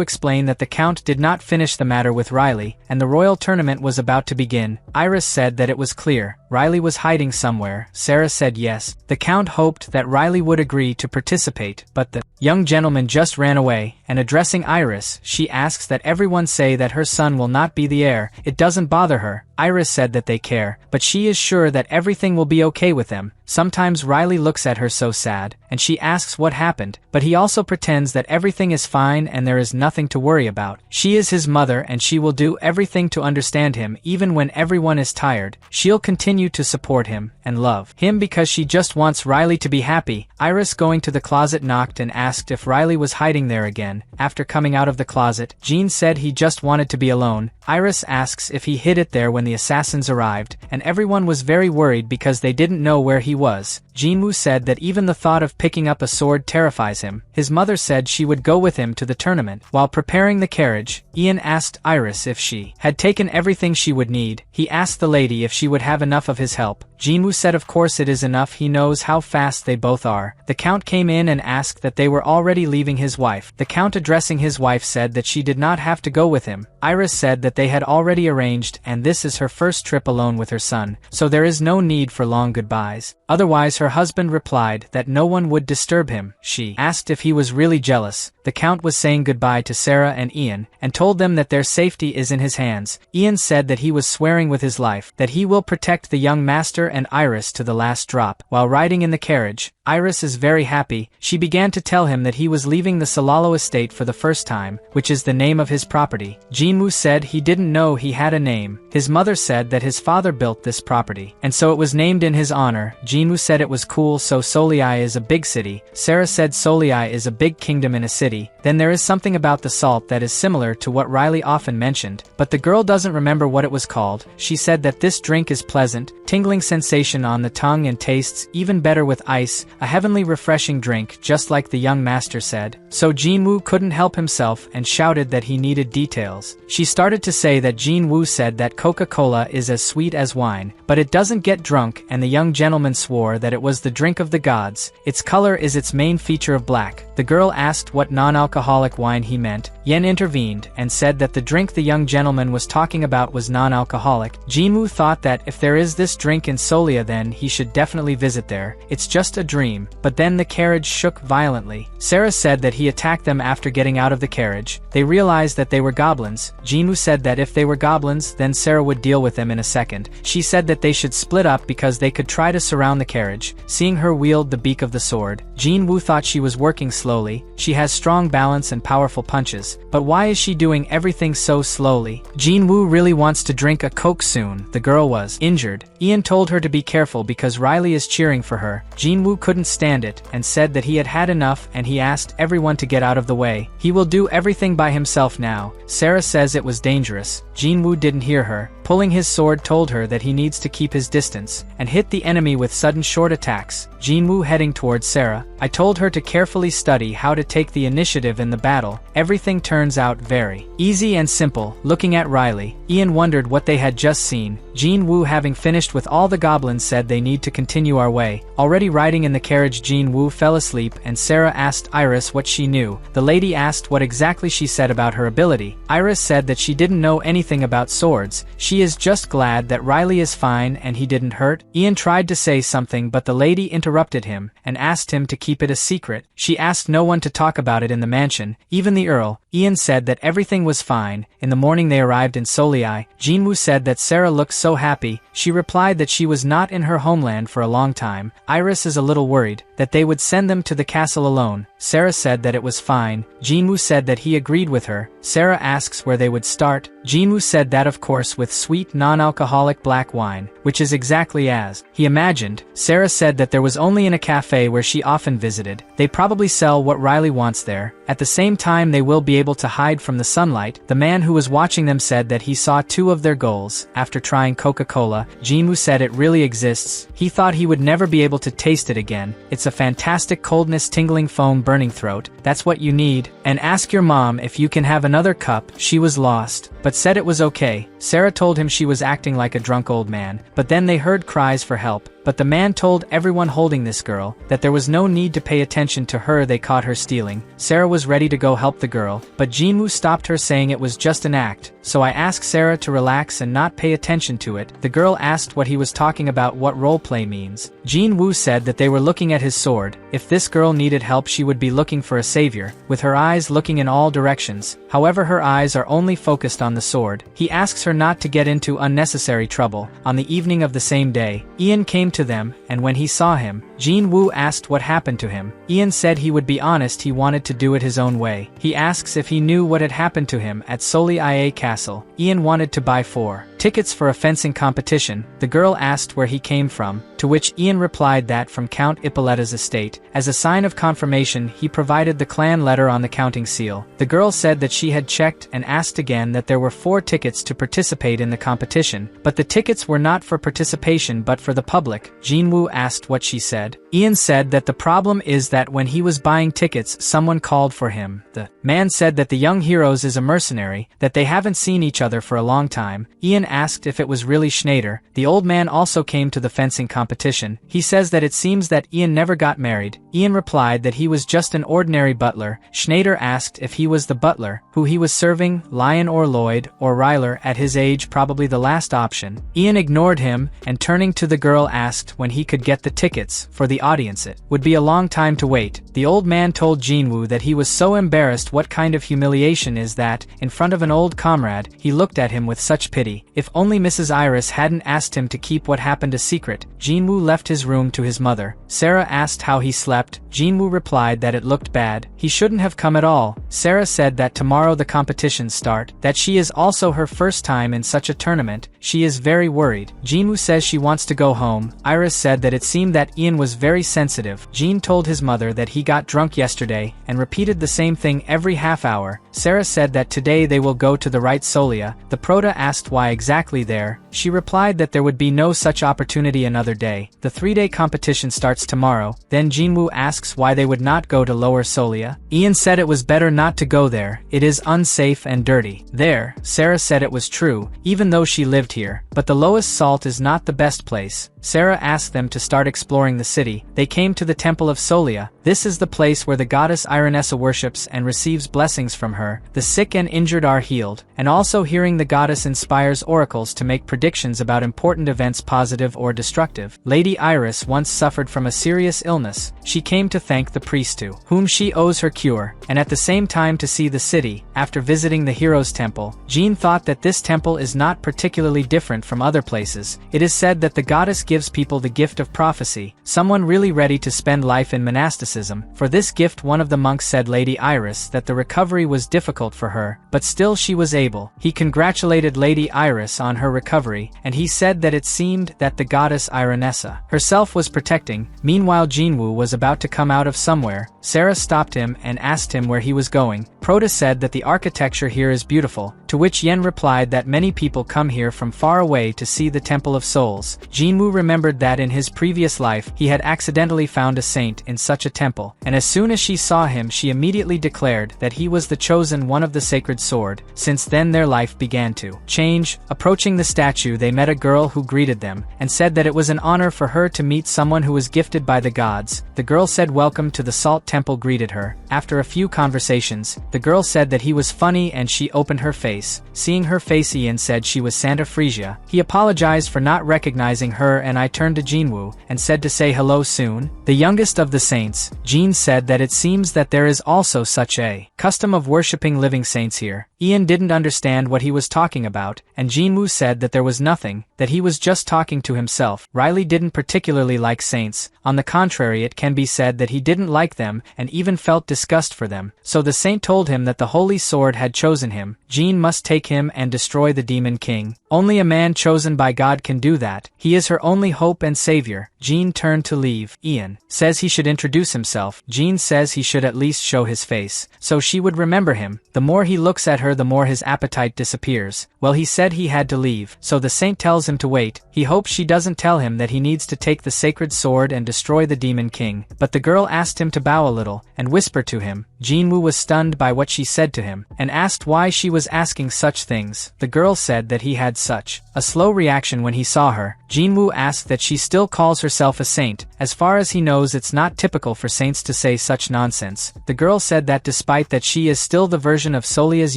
Speaker 1: explain that the count did not finish the matter with Riley, and the royal tournament was about to begin. Iris said that it was clear Riley was hiding somewhere. Sarah said yes. The count hoped that Riley would agree to participate, but the young gentleman just ran away, and addressing Iris, she asks that everyone say that her son will not be the heir. It doesn't bother her. Iris said that they care, but she is sure that everything will be okay with them. Sometimes Riley looks at her so sad, and she asks what happened, but he also pretends that everything is fine and there is nothing to worry about. She is his mother and she will do everything to understand him even when everyone is tired. She'll continue to support him and love him because she just wants Riley to be happy. Iris, going to the closet, knocked and asked if Riley was hiding there again. After coming out of the closet, Jean said he just wanted to be alone. Iris asks if he hid it there when the assassins arrived, and everyone was very worried because they didn't know where he was. Jin-woo said that even the thought of picking up a sword terrifies him. His mother said she would go with him to the tournament. While preparing the carriage, Ian asked Iris if she had taken everything she would need. He asked the lady if she would have enough of his help. Jin-woo said of course it is enough, he knows how fast they both are. The count came in and asked that they were already leaving his wife. The count, addressing his wife, said that she did not have to go with him. Iris said that they had already arranged and this is her first trip alone with her son, so there is no need for long goodbyes. Otherwise, her husband replied that no one would disturb him. She asked if he was really jealous. The count was saying goodbye to Sarah and Ian, and told them that their safety is in his hands. Ian said that he was swearing with his life that he will protect the young master and Iris to the last drop. While riding in the carriage, Iris is very happy. She began to tell him that he was leaving the Solalo estate for the first time, which is the name of his property. Jin-woo said he didn't know he had a name. His mother said that his father built this property, and so it was named in his honor. Jin-woo said it was cool, so Solia is a big city. Sarah said Solia is a big kingdom in a city. Then there is something about the salt that is similar to what Riley often mentioned, but the girl doesn't remember what it was called. She said that this drink is pleasant, tingling sensation on the tongue and tastes even better with ice, a heavenly refreshing drink just like the young master said. So Jin-woo couldn't help himself and shouted that he needed details. She started to say that Jin-woo said that Coca-Cola is as sweet as wine, but it doesn't get drunk, and the young gentleman swore that it was the drink of the gods. Its color is its main feature of black. The girl asked what non-alcoholic wine he meant. Yen intervened and said that the drink the young gentleman was talking about was non-alcoholic. Jin-woo thought that if there is this drink in Solia then he should definitely visit there. It's just a dream. But then the carriage shook violently. Sarah said that he attacked them after getting out of the carriage. They realized that they were goblins. Jin-woo said that if they were goblins then Sarah would deal with them in a second. She said that they should split up because they could try to surround the carriage. Seeing her wield the beak of the sword, Jin-woo thought she was working slowly. She has strong balance and powerful punches. But why is she doing everything so slowly? Jin-woo really wants to drink a Coke soon. The girl was injured. Ian told her to be careful because Riley is cheering for her. Jin-woo couldn't stand it and said that he had had enough, and he asked everyone to get out of the way. He will do everything by himself now. Sarah says it was dangerous. Jin-woo didn't hear her, pulling his sword told her that he needs to keep his distance, and hit the enemy with sudden short attacks. Jinwoo heading towards Sarah. I told her to carefully study how to take the initiative in the battle. Everything turns out very easy and simple. Looking at Riley, Ian wondered what they had just seen. Jinwoo, having finished with all the goblins, said they need to continue our way. Already riding in the carriage, Jinwoo fell asleep and Sarah asked Iris what she knew. The lady asked what exactly she said about her ability. Iris said that she didn't know anything about swords. She is just glad that Riley is fine and he didn't hurt. Ian tried to say something, but the lady interrupted him and asked him to keep it a secret. She asked no one to talk about it in the mansion, even the Earl. Ian said that everything was fine. In the morning they arrived in Solia. Jinwoo said that Sarah looked so happy. She replied that she was not in her homeland for a long time. Iris is a little worried that they would send them to the castle alone. Sarah said that it was fine. Jinwoo said that he agreed with her. Sarah asks where they would start. Jinwoo said that of course with sweet non-alcoholic black wine, which is exactly as he imagined. Sarah said that there was only in a cafe where she often visited. They probably sell what Riley wants there. At the same time they will be able to hide from the sunlight. The man who was watching them said that he saw two of their goals. After trying Coca-Cola, Jinwoo said it really exists. He thought he would never be able to taste it again. It's a fantastic coldness, tingling foam, burning throat. That's what you need. And ask your mom if you can have another cup. She was lost, but said it was okay. Sarah told him she was acting like a drunk old man, but then they heard cries for help. But the man told everyone holding this girl that there was no need to pay attention to her. They caught her stealing. Sarah was ready to go help the girl, but Jinwoo stopped her saying it was just an act. So I asked Sarah to relax and not pay attention to it. The girl asked what he was talking about, what roleplay means. Jinwoo said that they were looking at his sword. If this girl needed help she would be looking for a savior, with her eyes looking in all directions. However, her eyes are only focused on the sword. He asks her not to get into unnecessary trouble. On the evening of the same day, Ian came to them, and when he saw him, Jinwoo asked what happened to him. Ian said he would be honest, he wanted to do it his own way. He asks if he knew what had happened to him at Solia Castle. Ian wanted to buy 4 tickets for a fencing competition. The girl asked where he came from, to which Ian replied that from Count Iolita's estate. As a sign of confirmation, he provided the clan letter on the counting seal. The girl said that she had checked and asked again that there were 4 tickets to participate in the competition, but the tickets were not for participation but for the public. Jinwoo asked what she said. Ian said that the problem is that when he was buying tickets, someone called for him. The man said that the young heroes is a mercenary, that they haven't seen each other for a long time. Ian asked if it was really Schneider. The old man also came to the fencing competition. He says that it seems that Ian never got married. Ian replied that he was just an ordinary butler. Schneider asked if he was the butler, who he was serving, Lion or Lloyd, or Ryler. At his age, probably the last option. Ian ignored him, and turning to the girl asked when he could get the tickets for the audience. It would be a long time to wait. The old man told Jinwoo that he was so embarrassed. What kind of humiliation is that? In front of an old comrade, he looked at him with such pity. If only Mrs. Iris hadn't asked him to keep what happened a secret. Jinwoo left his room to his mother. Sarah asked how he slept. Jinwoo replied that it looked bad. He shouldn't have come at all. Sarah said that tomorrow the competitions start, that she is also her first time in such a tournament. She is very worried. Jinwoo says she wants to go home. Iris said that it seemed that Ian was very sensitive. Jin told his mother that he got drunk yesterday and repeated the same thing every half hour. Sarah said that today they will go to the right Solia. The Prota asked why exactly there. She replied that there would be no such opportunity another day. The 3-day competition starts tomorrow. Then Jinwoo asks why they would not go to Lower Solia. Ian said it was better not to go there. It is unsafe and dirty. There, Sarah said it was true, even though she lived here. But the lowest salt is not the best place. Sarah asked them to start exploring the city. They came to the temple of Solia. This is the place where the goddess Ironessa worships and receives blessings from her. The sick and injured are healed, and also hearing the goddess inspires oracles to make predictions about important events, positive or destructive. Lady Iris once suffered from a serious illness. She came to thank the priest to whom she owes her cure, and at the same time to see the city. After visiting the hero's temple, Jean thought that this temple is not particularly different from other places. It is said that the goddess gives people the gift of prophecy, someone really ready to spend life in monasticism. For this gift, one of the monks said Lady Iris that the recovery was difficult for her, but still she was able. He congratulated Lady Iris on her recovery, and he said that it seemed that the goddess Ironessa herself was protecting. Meanwhile, Jinwoo was about to come out of somewhere. Sarah stopped him and asked him where he was going. Prota said that the architecture here is beautiful. to which Yen replied that many people come here from far away to see the Temple of Souls. Jinwoo remembered that in his previous life he had accidentally found a saint in such a temple, and as soon as she saw him she immediately declared that he was the chosen one of the sacred sword. Since then their life began to change. Approaching the statue they met a girl who greeted them, and said that it was an honor for her to meet someone who was gifted by the gods. The girl said welcome to the Salt Temple greeted her. After a few conversations, the girl said that he was funny and she opened her face. Seeing her face Ian said she was Santa Frisia. He apologized for not recognizing her and I turned to Jinwoo and said to say hello soon. The youngest of the saints, Jin said that it seems that there is also such a custom of worshipping living saints here. Ian didn't understand what he was talking about, and Jinwoo said that there was nothing, that he was just talking to himself. Riley didn't particularly like saints. On the contrary, it can be said that he didn't like them and even felt disgust for them. So the saint told him that the holy sword had chosen him. Jin must take him and destroy the demon king. Only a man chosen by God can do that. He is her only hope and savior. Jin turned to leave. Ian says he should introduce himself. Jin says he should at least show his face, so she would remember him. The more he looks at her, the more his appetite disappears. Well, he said he had to leave, so the saint tells him to wait. He hopes she doesn't tell him that he needs to take the sacred sword and destroy the demon king, but the girl asked him to bow a little and whisper to him. Jinwoo was stunned by what she said to him, and asked why she was asking such things. The girl said that he had such a slow reaction when he saw her. Jinwoo asked that she still calls herself a saint. As far as he knows, it's not typical for saints to say such nonsense. The girl said that despite that she is still the version of Solia's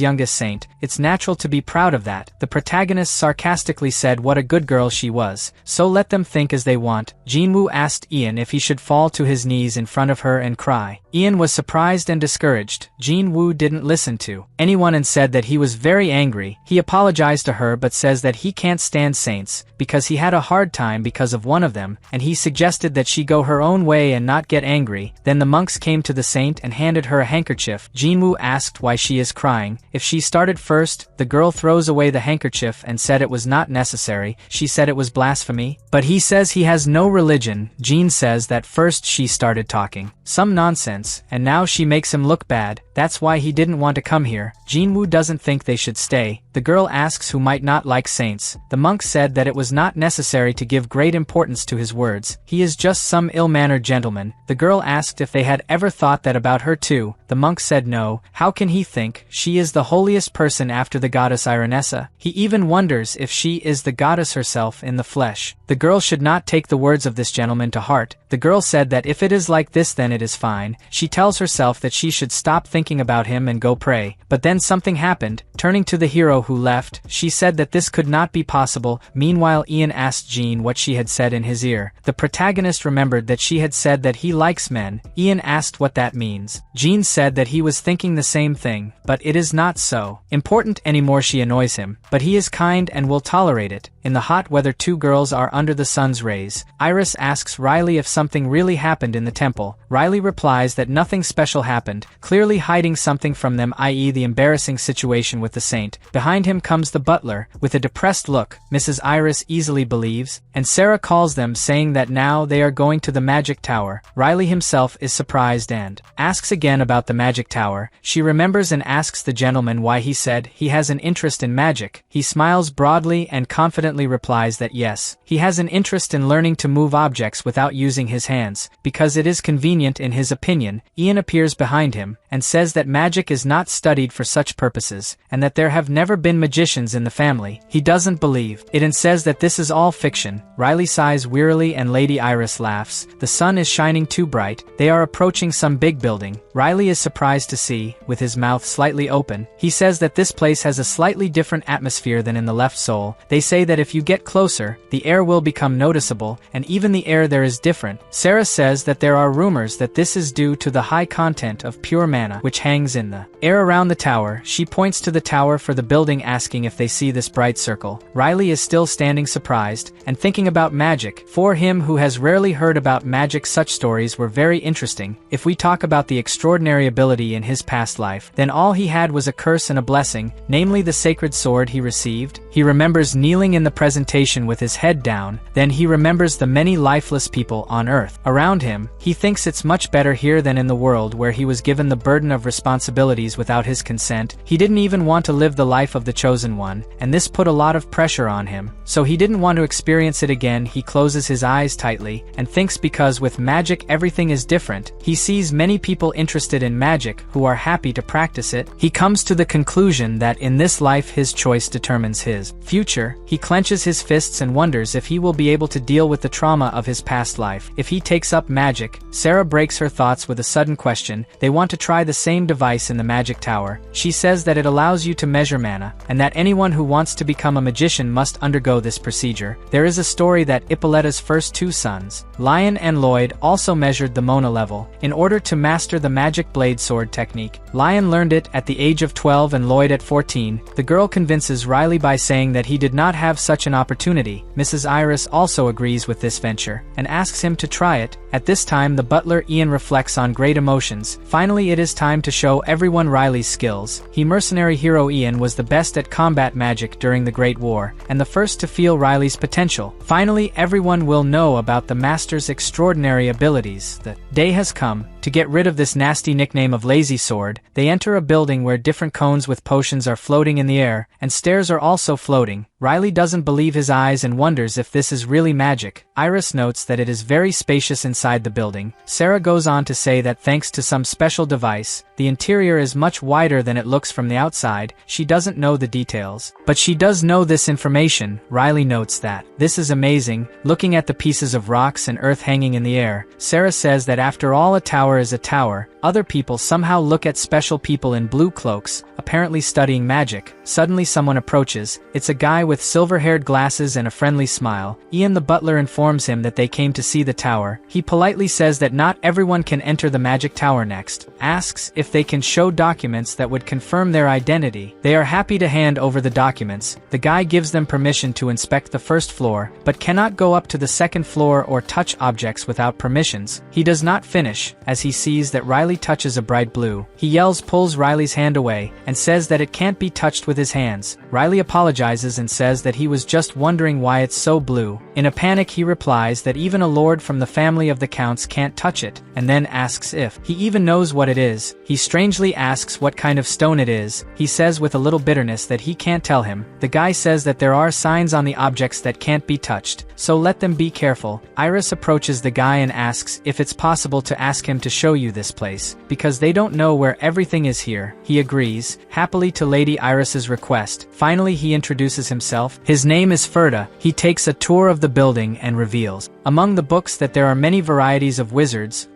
Speaker 1: youngest saint, it's natural to be proud of that. The protagonist sarcastically said what a good girl she was, so let them think as they want. Jinwoo asked Ian if he should fall to his knees in front of her and cry. Ian was surprised and discouraged. Jinwoo didn't listen to anyone and said that he was very angry. He apologized to her but says that he can't stand saints, because he had a hard time because of one of them, and he suggested that she go her own way and not get angry. Then the monks came to the saint and handed her a handkerchief. Jinwoo asked why she is crying. If she started first, the girl throws away the handkerchief and said it was not necessary. She said it was blasphemy, but he says he has no religion. Jin says that first she started talking some nonsense, and now she makes him look bad. That's why he didn't want to come here. Jinwoo doesn't think they should stay. The girl asks who might not like saints. The monk said that it was not necessary to give great importance to his words. He is just some ill-mannered gentleman. The girl asked if they had ever thought that about her too. The monk said no. How can he think? She is the holiest person after the goddess Ironessa. He even wonders if she is the goddess herself in the flesh. The girl should not take the words of this gentleman to heart. The girl said that if it is like this then it is fine. She tells herself that she should stop thinking about him and go pray. But then something happened. Turning to the hero who left, she said that this could not be possible. Meanwhile, Ian asked Jean what she had said in his ear. The protagonist remembered that she had said that he likes men. Ian asked what that means. Jean said that he was thinking the same thing, but it is not so important anymore. She annoys him, but he is kind and will tolerate it. In the hot weather, two girls are under the sun's rays. Iris asks Riley if something really happened in the temple. Riley replies that nothing special happened, clearly hiding something from them, i.e. the embarrassing situation with the saint. Behind him comes the butler, with a depressed look. Mrs. Iris easily believes, and Sarah calls them saying that now they are going to the magic tower. Riley himself is surprised and asks again about the magic tower. She remembers and asks the gentleman why he said he has an interest in magic. He smiles broadly and confidently replies that yes, he has an interest in learning to move objects without using his hands, because it is convenient in his opinion. Ian appears behind him, and says that magic is not studied for such purposes, and that there have never been magicians in the family. He doesn't believe it and says that this is all fiction. Riley sighs wearily and Lady Iris laughs. The sun is shining too bright. They are approaching some big building. Riley is surprised to see, with his mouth slightly open. He says that this place has a slightly different atmosphere than in the left soul. They say that if you get closer, the air will become noticeable, and even the air there is different. Sarah says that there are rumors that this is due to the high content of pure mana which hangs in the air around the tower. She points to the tower for the building, asking if they see this bright circle. Riley is still standing surprised and thinking about magic. For him who has rarely heard about magic, such stories were very interesting. If we talk about the extraordinary ability in his past life, then all he had was a curse and a blessing, namely the sacred sword he received. He remembers kneeling in the presentation with his head down. Then he remembers the many lifeless people on earth around him. He thinks it's much better here than in the world where he was given the burden of responsibilities without his consent. He didn't even want to live the life of the chosen one, and this put a lot of pressure on him. So he didn't want to experience it again. He closes his eyes tightly, and thinks because with magic everything is different. He sees many people interested in magic who are happy to practice it. He comes to the conclusion that in this life his choice determines his future. He clenches his fists and wonders if he will be able to deal with the trauma of his past life. If he takes up magic, Sarah breaks her thoughts with a sudden question. They want to try the same device in the magic tower. She says that it allows you to measure mana, and that anyone who wants to become a magician must undergo this procedure. There is a story that Iolita's first two sons, Lion and Lloyd, also measured the mana level. In order to master the magic blade sword technique, Lion learned it at the age of 12 and Lloyd at 14. The girl convinces Riley by saying that he did not have such an opportunity. Mrs. Iris also agrees with this venture, and asks him to try it. At this time the butler Ian reflects on great emotions. Finally it is time to show everyone Riley's skills. Mercenary hero Ian was the best at combat magic during the Great War, and the first to feel Riley's potential. Finally everyone will know about the master's extraordinary abilities. The day has come. To get rid of this nasty nickname of Lazy Sword, they enter a building where different cones with potions are floating in the air, and stairs are also floating. Riley doesn't believe his eyes and wonders if this is really magic. Iris notes that it is very spacious inside the building. Sarah goes on to say that thanks to some special device, the interior is much wider than it looks from the outside. She doesn't know the details, but she does know this information. Riley notes that this is amazing. Looking at the pieces of rocks and earth hanging in the air, Sarah says that after all a tower is a tower. Other people somehow look at special people in blue cloaks, apparently studying magic. Suddenly someone approaches. It's a guy with silver-haired glasses and a friendly smile. Ian the butler informs him that they came to see the tower. He politely says that not everyone can enter the magic tower next. Asks if they can show documents that would confirm their identity. They are happy to hand over the documents. The guy gives them permission to inspect the first floor, but cannot go up to the second floor or touch objects without permissions. He does not finish, as he sees that Riley touches a bright blue. He yells, pulls Riley's hand away, and says that it can't be touched with his hands. Riley apologizes and says that he was just wondering why it's so blue. In a panic he replies that even a lord from the family of the counts can't touch it, and then asks if he even knows what it is. He strangely asks what kind of stone it is. He says with a little bitterness that he can't tell him. The guy says that there are signs on the objects that can't be touched, so let them be careful. Iris approaches the guy and asks if it's possible to ask him to show you this place, because they don't know where everything is here. He agrees, happily to Lady Iris's request. Finally he introduces himself. His name is Ferda. He takes a tour of the building and reveals among the books that there are many varieties of wizards,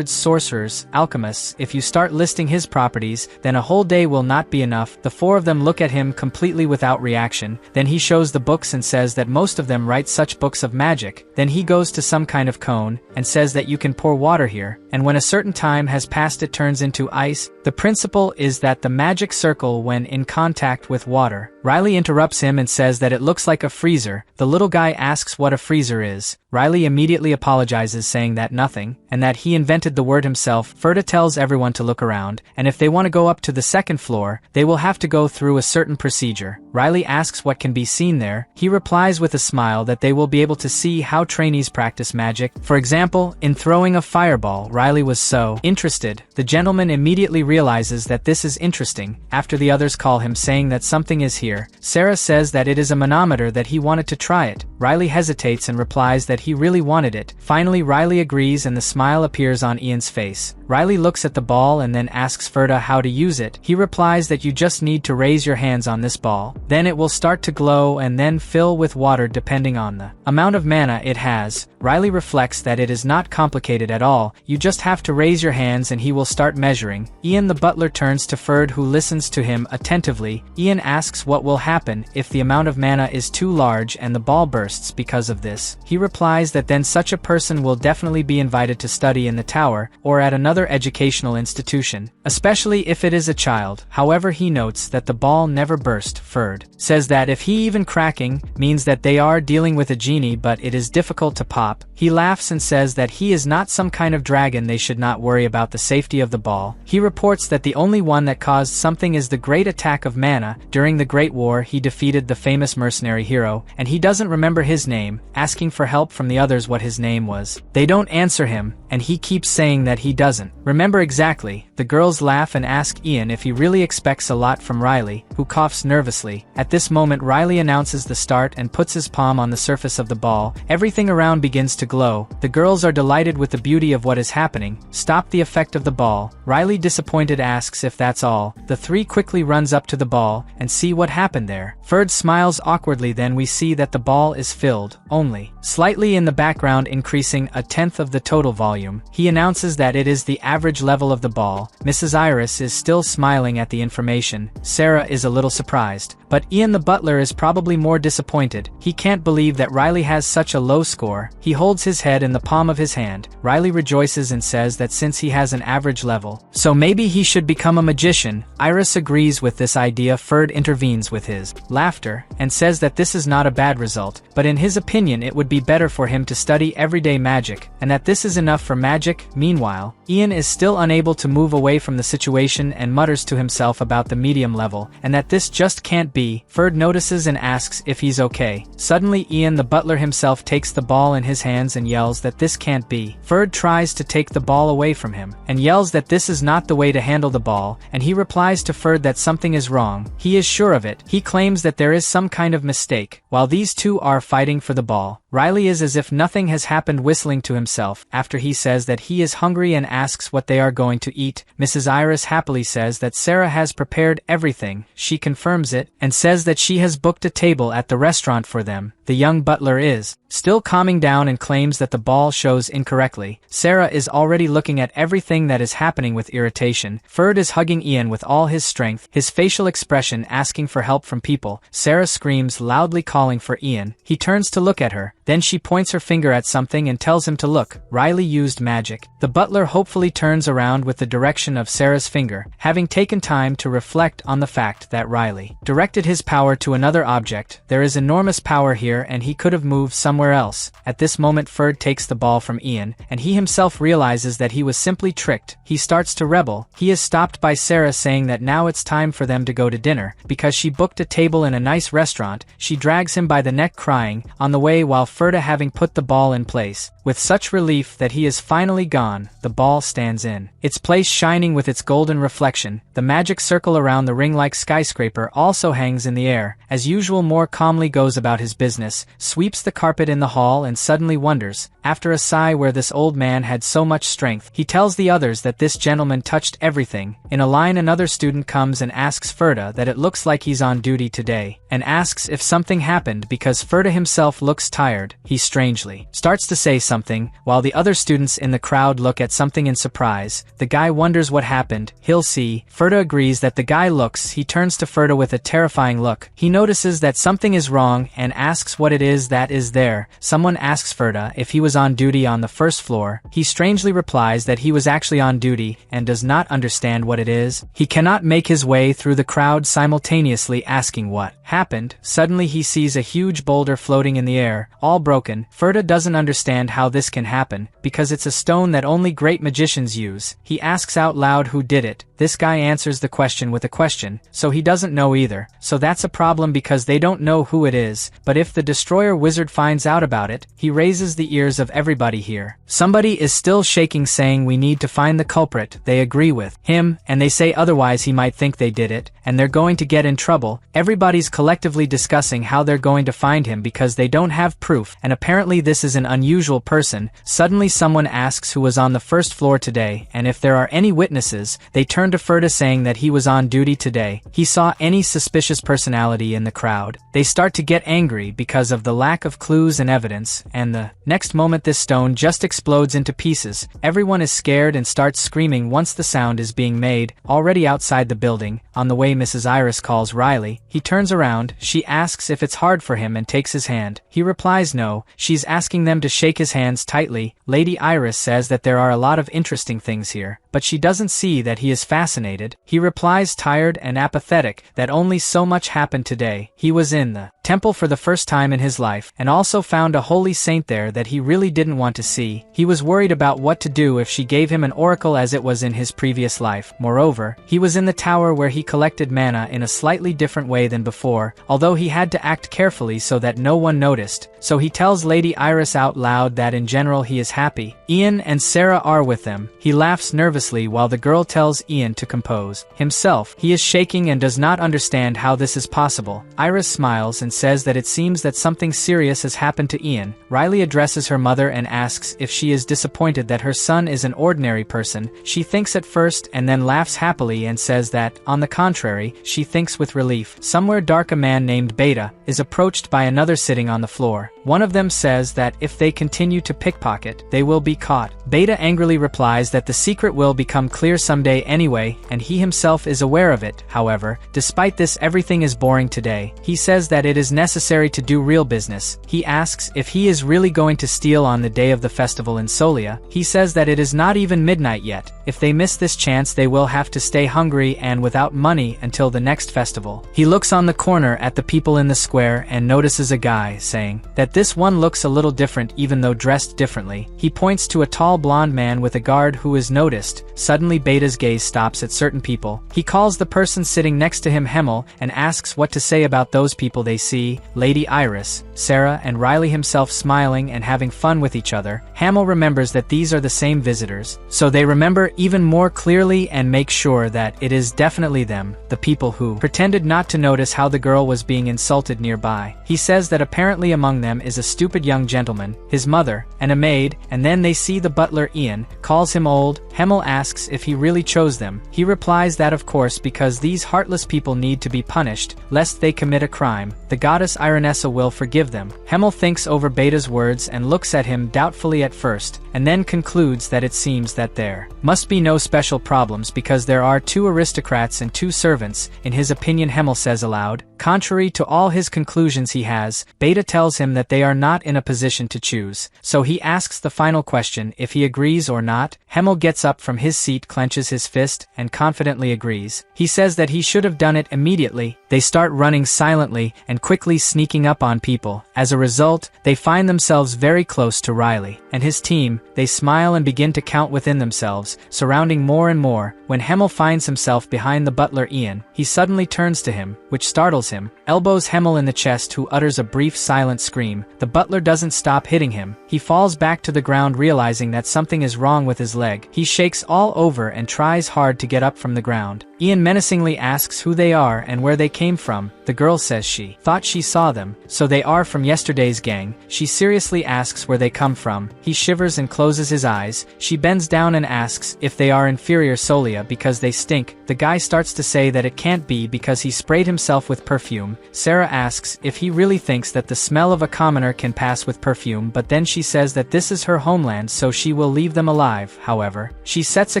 Speaker 1: sorcerers, alchemists. If you start listing his properties, then a whole day will not be enough. The four of them look at him completely without reaction. Then he shows the books and says that most of them write such books of magic. Then he goes to some kind of cone, and says that you can pour water here, and when a certain time has passed it turns into ice. The principle is that the magic circle when in contact with water. Riley interrupts him and says that it looks like a freezer. The little guy asks what a freezer is. Riley immediately apologizes, saying that nothing, and that he invented the word himself. Ferda tells everyone to look around, and if they want to go up to the second floor, they will have to go through a certain procedure. Riley asks what can be seen there. He replies with a smile that they will be able to see how trainees practice magic. For example, in throwing a fireball. Riley was so interested. The gentleman immediately realizes that this is interesting, after the others call him, saying that something is here. Sarah says that it is a manometer, that he wanted to try it. Riley hesitates and replies that he really wanted it. Finally Riley agrees and the smile appears on Ian's face. Riley looks at the ball and then asks Ferda how to use it. He replies that you just need to raise your hands on this ball. Then it will start to glow and then fill with water depending on the amount of mana it has. Riley reflects that it is not complicated at all. You just have to raise your hands and he will start measuring. Ian the butler turns to Ferd, who listens to him attentively. Ian asks what will happen if the amount of mana is too large and the ball bursts because of this. He replies that then such a person will definitely be invited to study in the tower or at another educational institution, especially if it is a child. However, he notes that the ball never burst. Ferd says that if he even cracking means that they are dealing with a genie, but it is difficult to pop. He laughs and says that he is not some kind of dragon, they should not worry about the safety of the ball. He reports that the only one that caused something is the great attack of mana. During the Great War he defeated the famous mercenary hero, and he doesn't remember his name, asking for help from the others what his name was. They don't answer him, and he keeps saying that he doesn't remember exactly. The The girls laugh and ask Ian if he really expects a lot from Riley, who coughs nervously. At this moment Riley announces the start and puts his palm on the surface of the ball. Everything around begins to glow. The girls are delighted with the beauty of what is happening. Stop the effect of the ball. Riley, disappointed, asks if that's all. The three quickly runs up to the ball and see what happened there. Ferd smiles awkwardly. Then we see that the ball is filled, only slightly in the background, increasing a tenth of the total volume. He announces that it is the average level of the ball. Mrs. Iris is still smiling at the information. Sarah is a little surprised, but Ian the butler is probably more disappointed. He can't believe that Riley has such a low score. He holds his head in the palm of his hand. Riley rejoices and says that since he has an average level, so maybe he should become a magician. Iris agrees with this idea. Ferd intervenes with his laughter and says that this is not a bad result, but in his opinion it would be better for him to study everyday magic, and that this is enough for magic. Meanwhile, Ian is still unable to move away from the situation and mutters to himself about the medium level, and that this just can't be. Ferd notices and asks if he's okay. Suddenly Ian the butler himself takes the ball in his hands and yells that this can't be. Ferd tries to take the ball away from him, and yells that this is not the way to handle the ball, and he replies to Ferd that something is wrong. He is sure of it. He claims that there is some kind of mistake. While these two are fighting for the ball, Riley is as if nothing has happened, whistling to himself after he says that he is hungry and asks what they are going to eat. Mrs. Iris happily says that Sarah has prepared everything. She confirms it and says that she has booked a table at the restaurant for them. The young butler is still calming down and claims that the ball shows incorrectly. Sarah is already looking at everything that is happening with irritation. Ferd is hugging Ian with all his strength, his facial expression asking for help from people. Sarah screams loudly, calling for Ian. He turns to look at her. Then she points her finger at something and tells him to look. Riley used magic. The butler hopefully turns around with the direction of Sarah's finger, having taken time to reflect on the fact that Riley directed his power to another object. There is enormous power here, and he could have moved somewhere else. At this moment Ferd takes the ball from Ian, and he himself realizes that he was simply tricked. He starts to rebel. He is stopped by Sarah saying that now it's time for them to go to dinner, because she booked a table in a nice restaurant. She drags him by the neck, crying on the way, while Ferda, having put the ball in place, with such relief that he is finally gone, the ball stands in its place, shining with its golden reflection. The magic circle around the ring-like skyscraper also hangs in the air. As usual, more calmly goes about his business, sweeps the carpet in the hall, and suddenly wonders, after a sigh, where this old man had so much strength. He tells the others that this gentleman touched everything. In a line, another student comes and asks Ferda that it looks like he's on duty today, and asks if something happened because Ferda himself looks tired. He strangely starts to say something, while the other students in the crowd look at something in surprise. The guy wonders what happened. He'll see. Ferda agrees that the guy looks. He turns to Ferda with a terrifying look. He notices that something is wrong and asks what it is that is there. Someone asks Ferda if he was on duty on the first floor. He strangely replies that he was actually on duty and does not understand what it is. He cannot make his way through the crowd, simultaneously asking what happened. Suddenly he sees a huge boulder floating in the air, all broken. Ferda doesn't understand how this can happen, because it's a stone that only great magicians use. He asks out loud who did it. This guy answers the question with a question, so he doesn't know either. So that's a problem, because they don't know who it is. But if the destroyer wizard finds out about it, he raises the ears of everybody here. Somebody is still shaking, saying we need to find the culprit. They agree with him, and they say otherwise he might think they did it, and they're going to get in trouble. Everybody's collectively discussing how they're going to find him because they don't have proof, and apparently this is an unusual person. Suddenly someone asks who was on the first floor today, and if there are any witnesses. They turn to Ferda, saying that he was on duty today. He saw any suspicious personality in the crowd. They start to get angry because of the lack of clues and evidence, and the next moment this stone just explodes into pieces. Everyone is scared and starts screaming once the sound is being made. Already outside the building, on the way, Mrs. Iris calls Riley. He turns around. She asks if it's hard for him and takes his hand. He replies no. She's asking them to shake his hands tightly. Lady Iris says that there are a lot of interesting things here, but she doesn't see that he is fascinated. He replies, tired and apathetic, that only so much happened today. He was in the temple for the first time in his life, and also found a holy saint there that he really didn't want to see. He was worried about what to do if she gave him an oracle as it was in his previous life. Moreover, he was in the tower where he collected mana in a slightly different way than before, although he had to act carefully so that no one noticed. So he tells Lady Iris out loud that in general he is happy. Ian and Sarah are with them. He laughs nervously while the girl tells Ian to compose himself. He is shaking and does not understand how this is possible. Iris smiles and says that it seems that something serious has happened to Ian. Riley addresses her mother and asks if she is disappointed that her son is an ordinary person. She thinks at first and then laughs happily and says that, on the contrary, she thinks with relief. Somewhere dark, a man named Beta is approached by another sitting on the floor. One of them says that if they continue to pickpocket, they will be caught. Beta angrily replies that the secret will become clear someday anyway, and he himself is aware of it. However, despite this, everything is boring today. He says that it is necessary to do real business. He asks if he is really going to steal on the day of the festival in Solia. He says that it is not even midnight yet. If they miss this chance, they will have to stay hungry and without money until the next festival. He looks on the corner at the people in the square and notices a guy saying that this one looks a little different even though dressed differently. He points to a tall blonde man with a guard who is noticed. Suddenly Beta's gaze stops at certain people. He calls the person sitting next to him Hemel and asks what to say about those people they see, Lady Iris, Sarah and Riley himself smiling and having fun with each other. Hemel remembers that these are the same visitors, so they remember even more clearly and make sure that it is definitely them, the people who pretended not to notice how the girl was being insulted nearby. He says that apparently among them is a stupid young gentleman, his mother, and a maid, and then they see the butler Ian, calls him old. Hemel asks if he really chose them. He replies that of course because these heartless people need to be punished, lest they commit a crime. The goddess Ironessa will forgive them. Hemel thinks over Beta's words and looks at him doubtfully at first, and then concludes that it seems that there must be no special problems because there are 2 aristocrats and 2 servants. In his opinion, Hemel says aloud. Contrary to all his conclusions he has, Beta tells him that they are not in a position to choose, so he asks the final question if he agrees or not. Hemel gets up from his seat, clenches his fist, and confidently agrees. He says that he should have done it immediately. They start running silently and quickly sneaking up on people. As a result, they find themselves very close to Riley and his team. They smile and begin to count within themselves, surrounding more and more. When Hemel finds himself behind the butler Ian, he suddenly turns to him, which startles him, elbows Hemel in the chest, who utters a brief silent scream. The butler doesn't stop hitting him. He falls back to the ground realizing that something is wrong with his leg. He shakes all over and tries hard to get up from the ground. Ian menacingly asks who they are and where they came from. The girl says she thought she saw them, so they are from yesterday's gang. She seriously asks where they come from. He shivers and closes his eyes. She bends down and asks if they are inferior Solia because they stink. The guy starts to say that it can't be because he sprayed himself with perfume. Sarah asks if he really thinks that the smell of a commoner can pass with perfume, but then she says that this is her homeland, so she will leave them alive. However, she sets a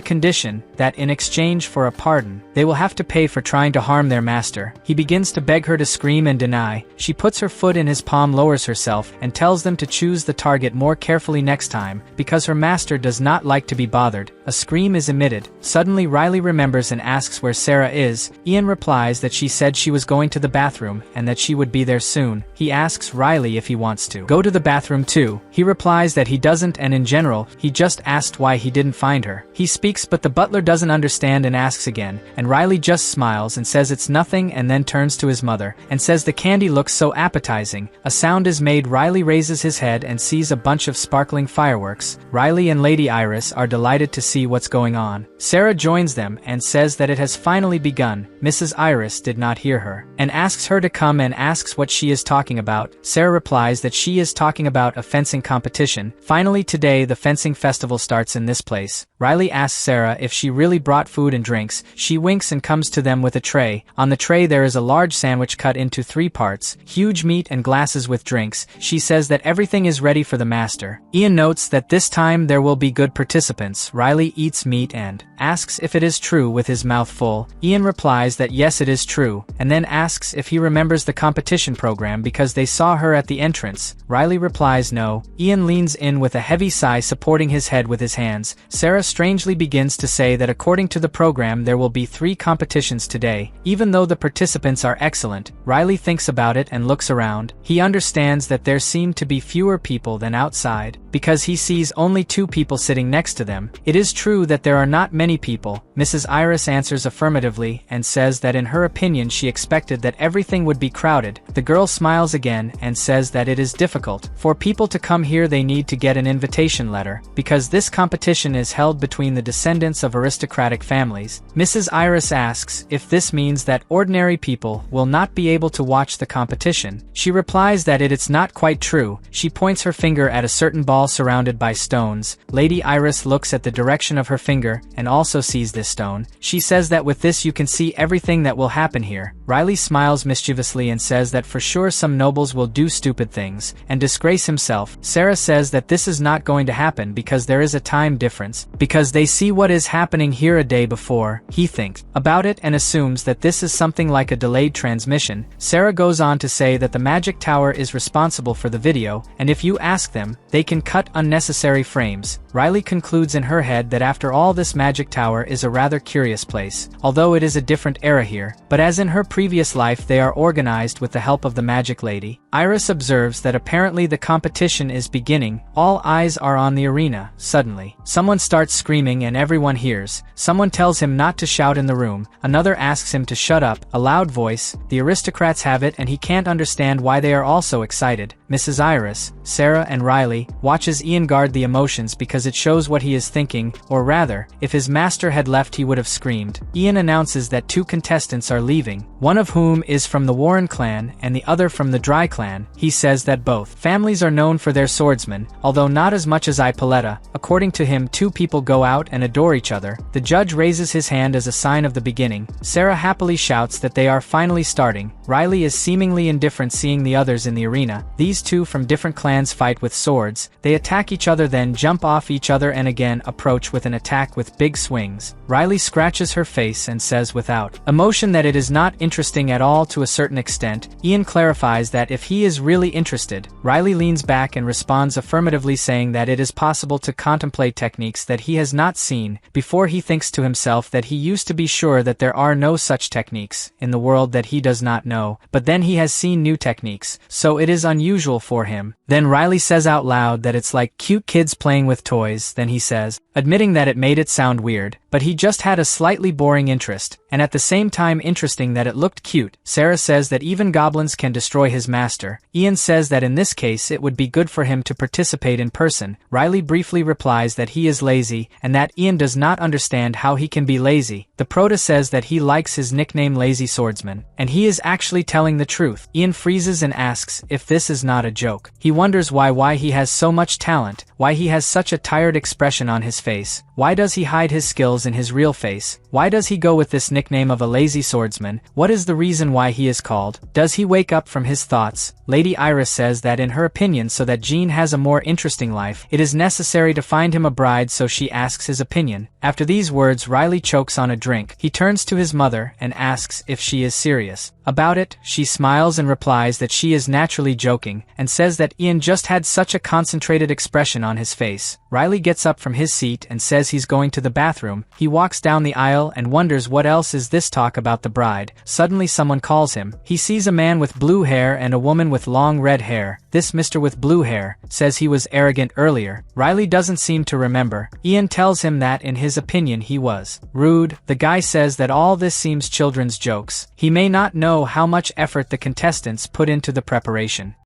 Speaker 1: condition that in exchange for a pardon, they will have to pay for trying to harm their master. He begins to beg her to scream and deny. She puts her foot in his palm, lowers herself, and tells them to choose the target more carefully next time, because her master does not like to be bothered. A scream is emitted. Suddenly Riley remembers and asks where Sarah is. Ian replies that she said she was going to the bathroom and that she would be there soon. He asks Riley if he wants to go to the bathroom too. He replies that he doesn't, and in general, he just asked why he didn't find her. He speaks, but the butler doesn't understand and asks again, and Riley just smiles and says it's nothing, and then turns to his mother and says the candy looks so appetizing. A sound is made. Riley raises his head and sees a bunch of sparkling fireworks. Riley and Lady Iris are delighted to see what's going on. Sarah joins them and says that it has finally begun. Mrs. Iris did not hear her and asks her to come and asks what she is talking about. Sarah replies that she is talking about a fencing competition. Finally today the fencing festival starts in this place. Riley asks Sarah if she really brought food and drinks. She winks and comes to them with a tray. On the tray there is a large sandwich cut into 3 parts, huge meat and glasses with drinks. She says that everything is ready for the master. Ian notes that this time there will be good participants. Riley eats meat and asks if it is true with his mouth full. Ian replies that yes, it is true, and then asks if he remembers the competition program because they saw her at the entrance. Riley replies no. Ian leans in with a heavy sigh, supporting his head with his hands. Sarah strangely begins to say that according to the program there will be 3 competitions today. Even though the participants are excellent Excellent. Riley thinks about it and looks around. He understands that there seem to be fewer people than outside, because he sees only 2 people sitting next to them. It is true that there are not many people. Mrs. Iris answers affirmatively and says that in her opinion she expected that everything would be crowded. The girl smiles again and says that it is difficult. For people to come here they need to get an invitation letter, because this competition is held between the descendants of aristocratic families. Mrs. Iris asks if this means that ordinary people will not be able to watch the competition. She replies that it's not quite true. She points her finger at a certain ball surrounded by stones. Lady Iris looks at the direction of her finger and also sees this stone. She says that with this you can see everything that will happen here. Riley smiles mischievously and says that for sure some nobles will do stupid things and disgrace himself. Sarah says that this is not going to happen because there is a time difference, because they see what is happening here a day before. He thinks about it and assumes that this is something like a delayed transmission. Sarah goes on to say that the magic tower is responsible for the video, and if you ask them, they can cut unnecessary frames. Riley concludes in her head that after all this magic tower is a rather curious place, although it is a different era here, but as in her previous life they are organized with the help of the magic lady. Iris observes that apparently the competition is beginning. All eyes are on the arena. Suddenly, someone starts screaming and everyone hears. Someone tells him not to shout in the room. Another asks him to shut up. A loud voice. The aristocrats have it and he can't understand why they are all so excited. Mrs. Iris, Sarah and Riley watches Ian guard the emotions because it shows what he is thinking, or rather, if his master had left he would have screamed. Ian announces that 2 contestants are leaving, one of whom is from the Warren clan and the other from the Dry clan. He says that both families are known for their swordsmen, although not as much as Iolita. According to him 2 people go out and adore each other. The judge raises his hand as a sign of the beginning. Sarah happily shouts that they are finally starting. Riley is seemingly indifferent seeing the others in the arena. These 2 from different clans fight with swords. They attack each other then jump off each other and again approach with an attack with big swings. Riley scratches her face and says without emotion that it is not interesting at all to a certain extent. Ian clarifies that if he is really interested. Riley leans back and responds affirmatively saying that it is possible to contemplate techniques that he has not seen before. He thinks to himself that he used to be sure that there are no such techniques in the world that he does not know, but then he has seen new techniques, so it is unusual for him. Then Riley says out loud that it's like cute kids playing with toys. Then he says, admitting that it made it sound weird, but he just had a slightly boring interest, and at the same time interesting that it looked cute. Sarah says that even goblins can destroy his master. Ian says that in this case it would be good for him to participate in person. Riley briefly replies that he is lazy, and that Ian does not understand how he can be lazy. The Prota says that he likes his nickname Lazy Swordsman, and he is actually telling the truth. Ian freezes and asks if this is not a joke. He wonders why he has so much talent, why he has such a tired expression on his face. Why does he hide his skills in his real face? Why does he go with this nickname of a lazy swordsman? What is the reason why he is called? Does he wake up from his thoughts? Lady Iris says that in her opinion so that Jean has a more interesting life, it is necessary to find him a bride, so she asks his opinion. After these words Riley chokes on a drink. He turns to his mother and asks if she is serious about it. She smiles and replies that she is naturally joking, and says that Ian just had such a concentrated expression on his face. Riley gets up from his seat and says he's going to the bathroom. He walks down the aisle and wonders what else is this talk about the bride. Suddenly someone calls him. He sees a man with blue hair and a woman with long red hair. This Mr. with blue hair says he was arrogant earlier. Riley doesn't seem to remember. Ian tells him that in his opinion he was rude. The guy says that all this seems children's jokes. He may not know how much effort the contestants put into the preparation.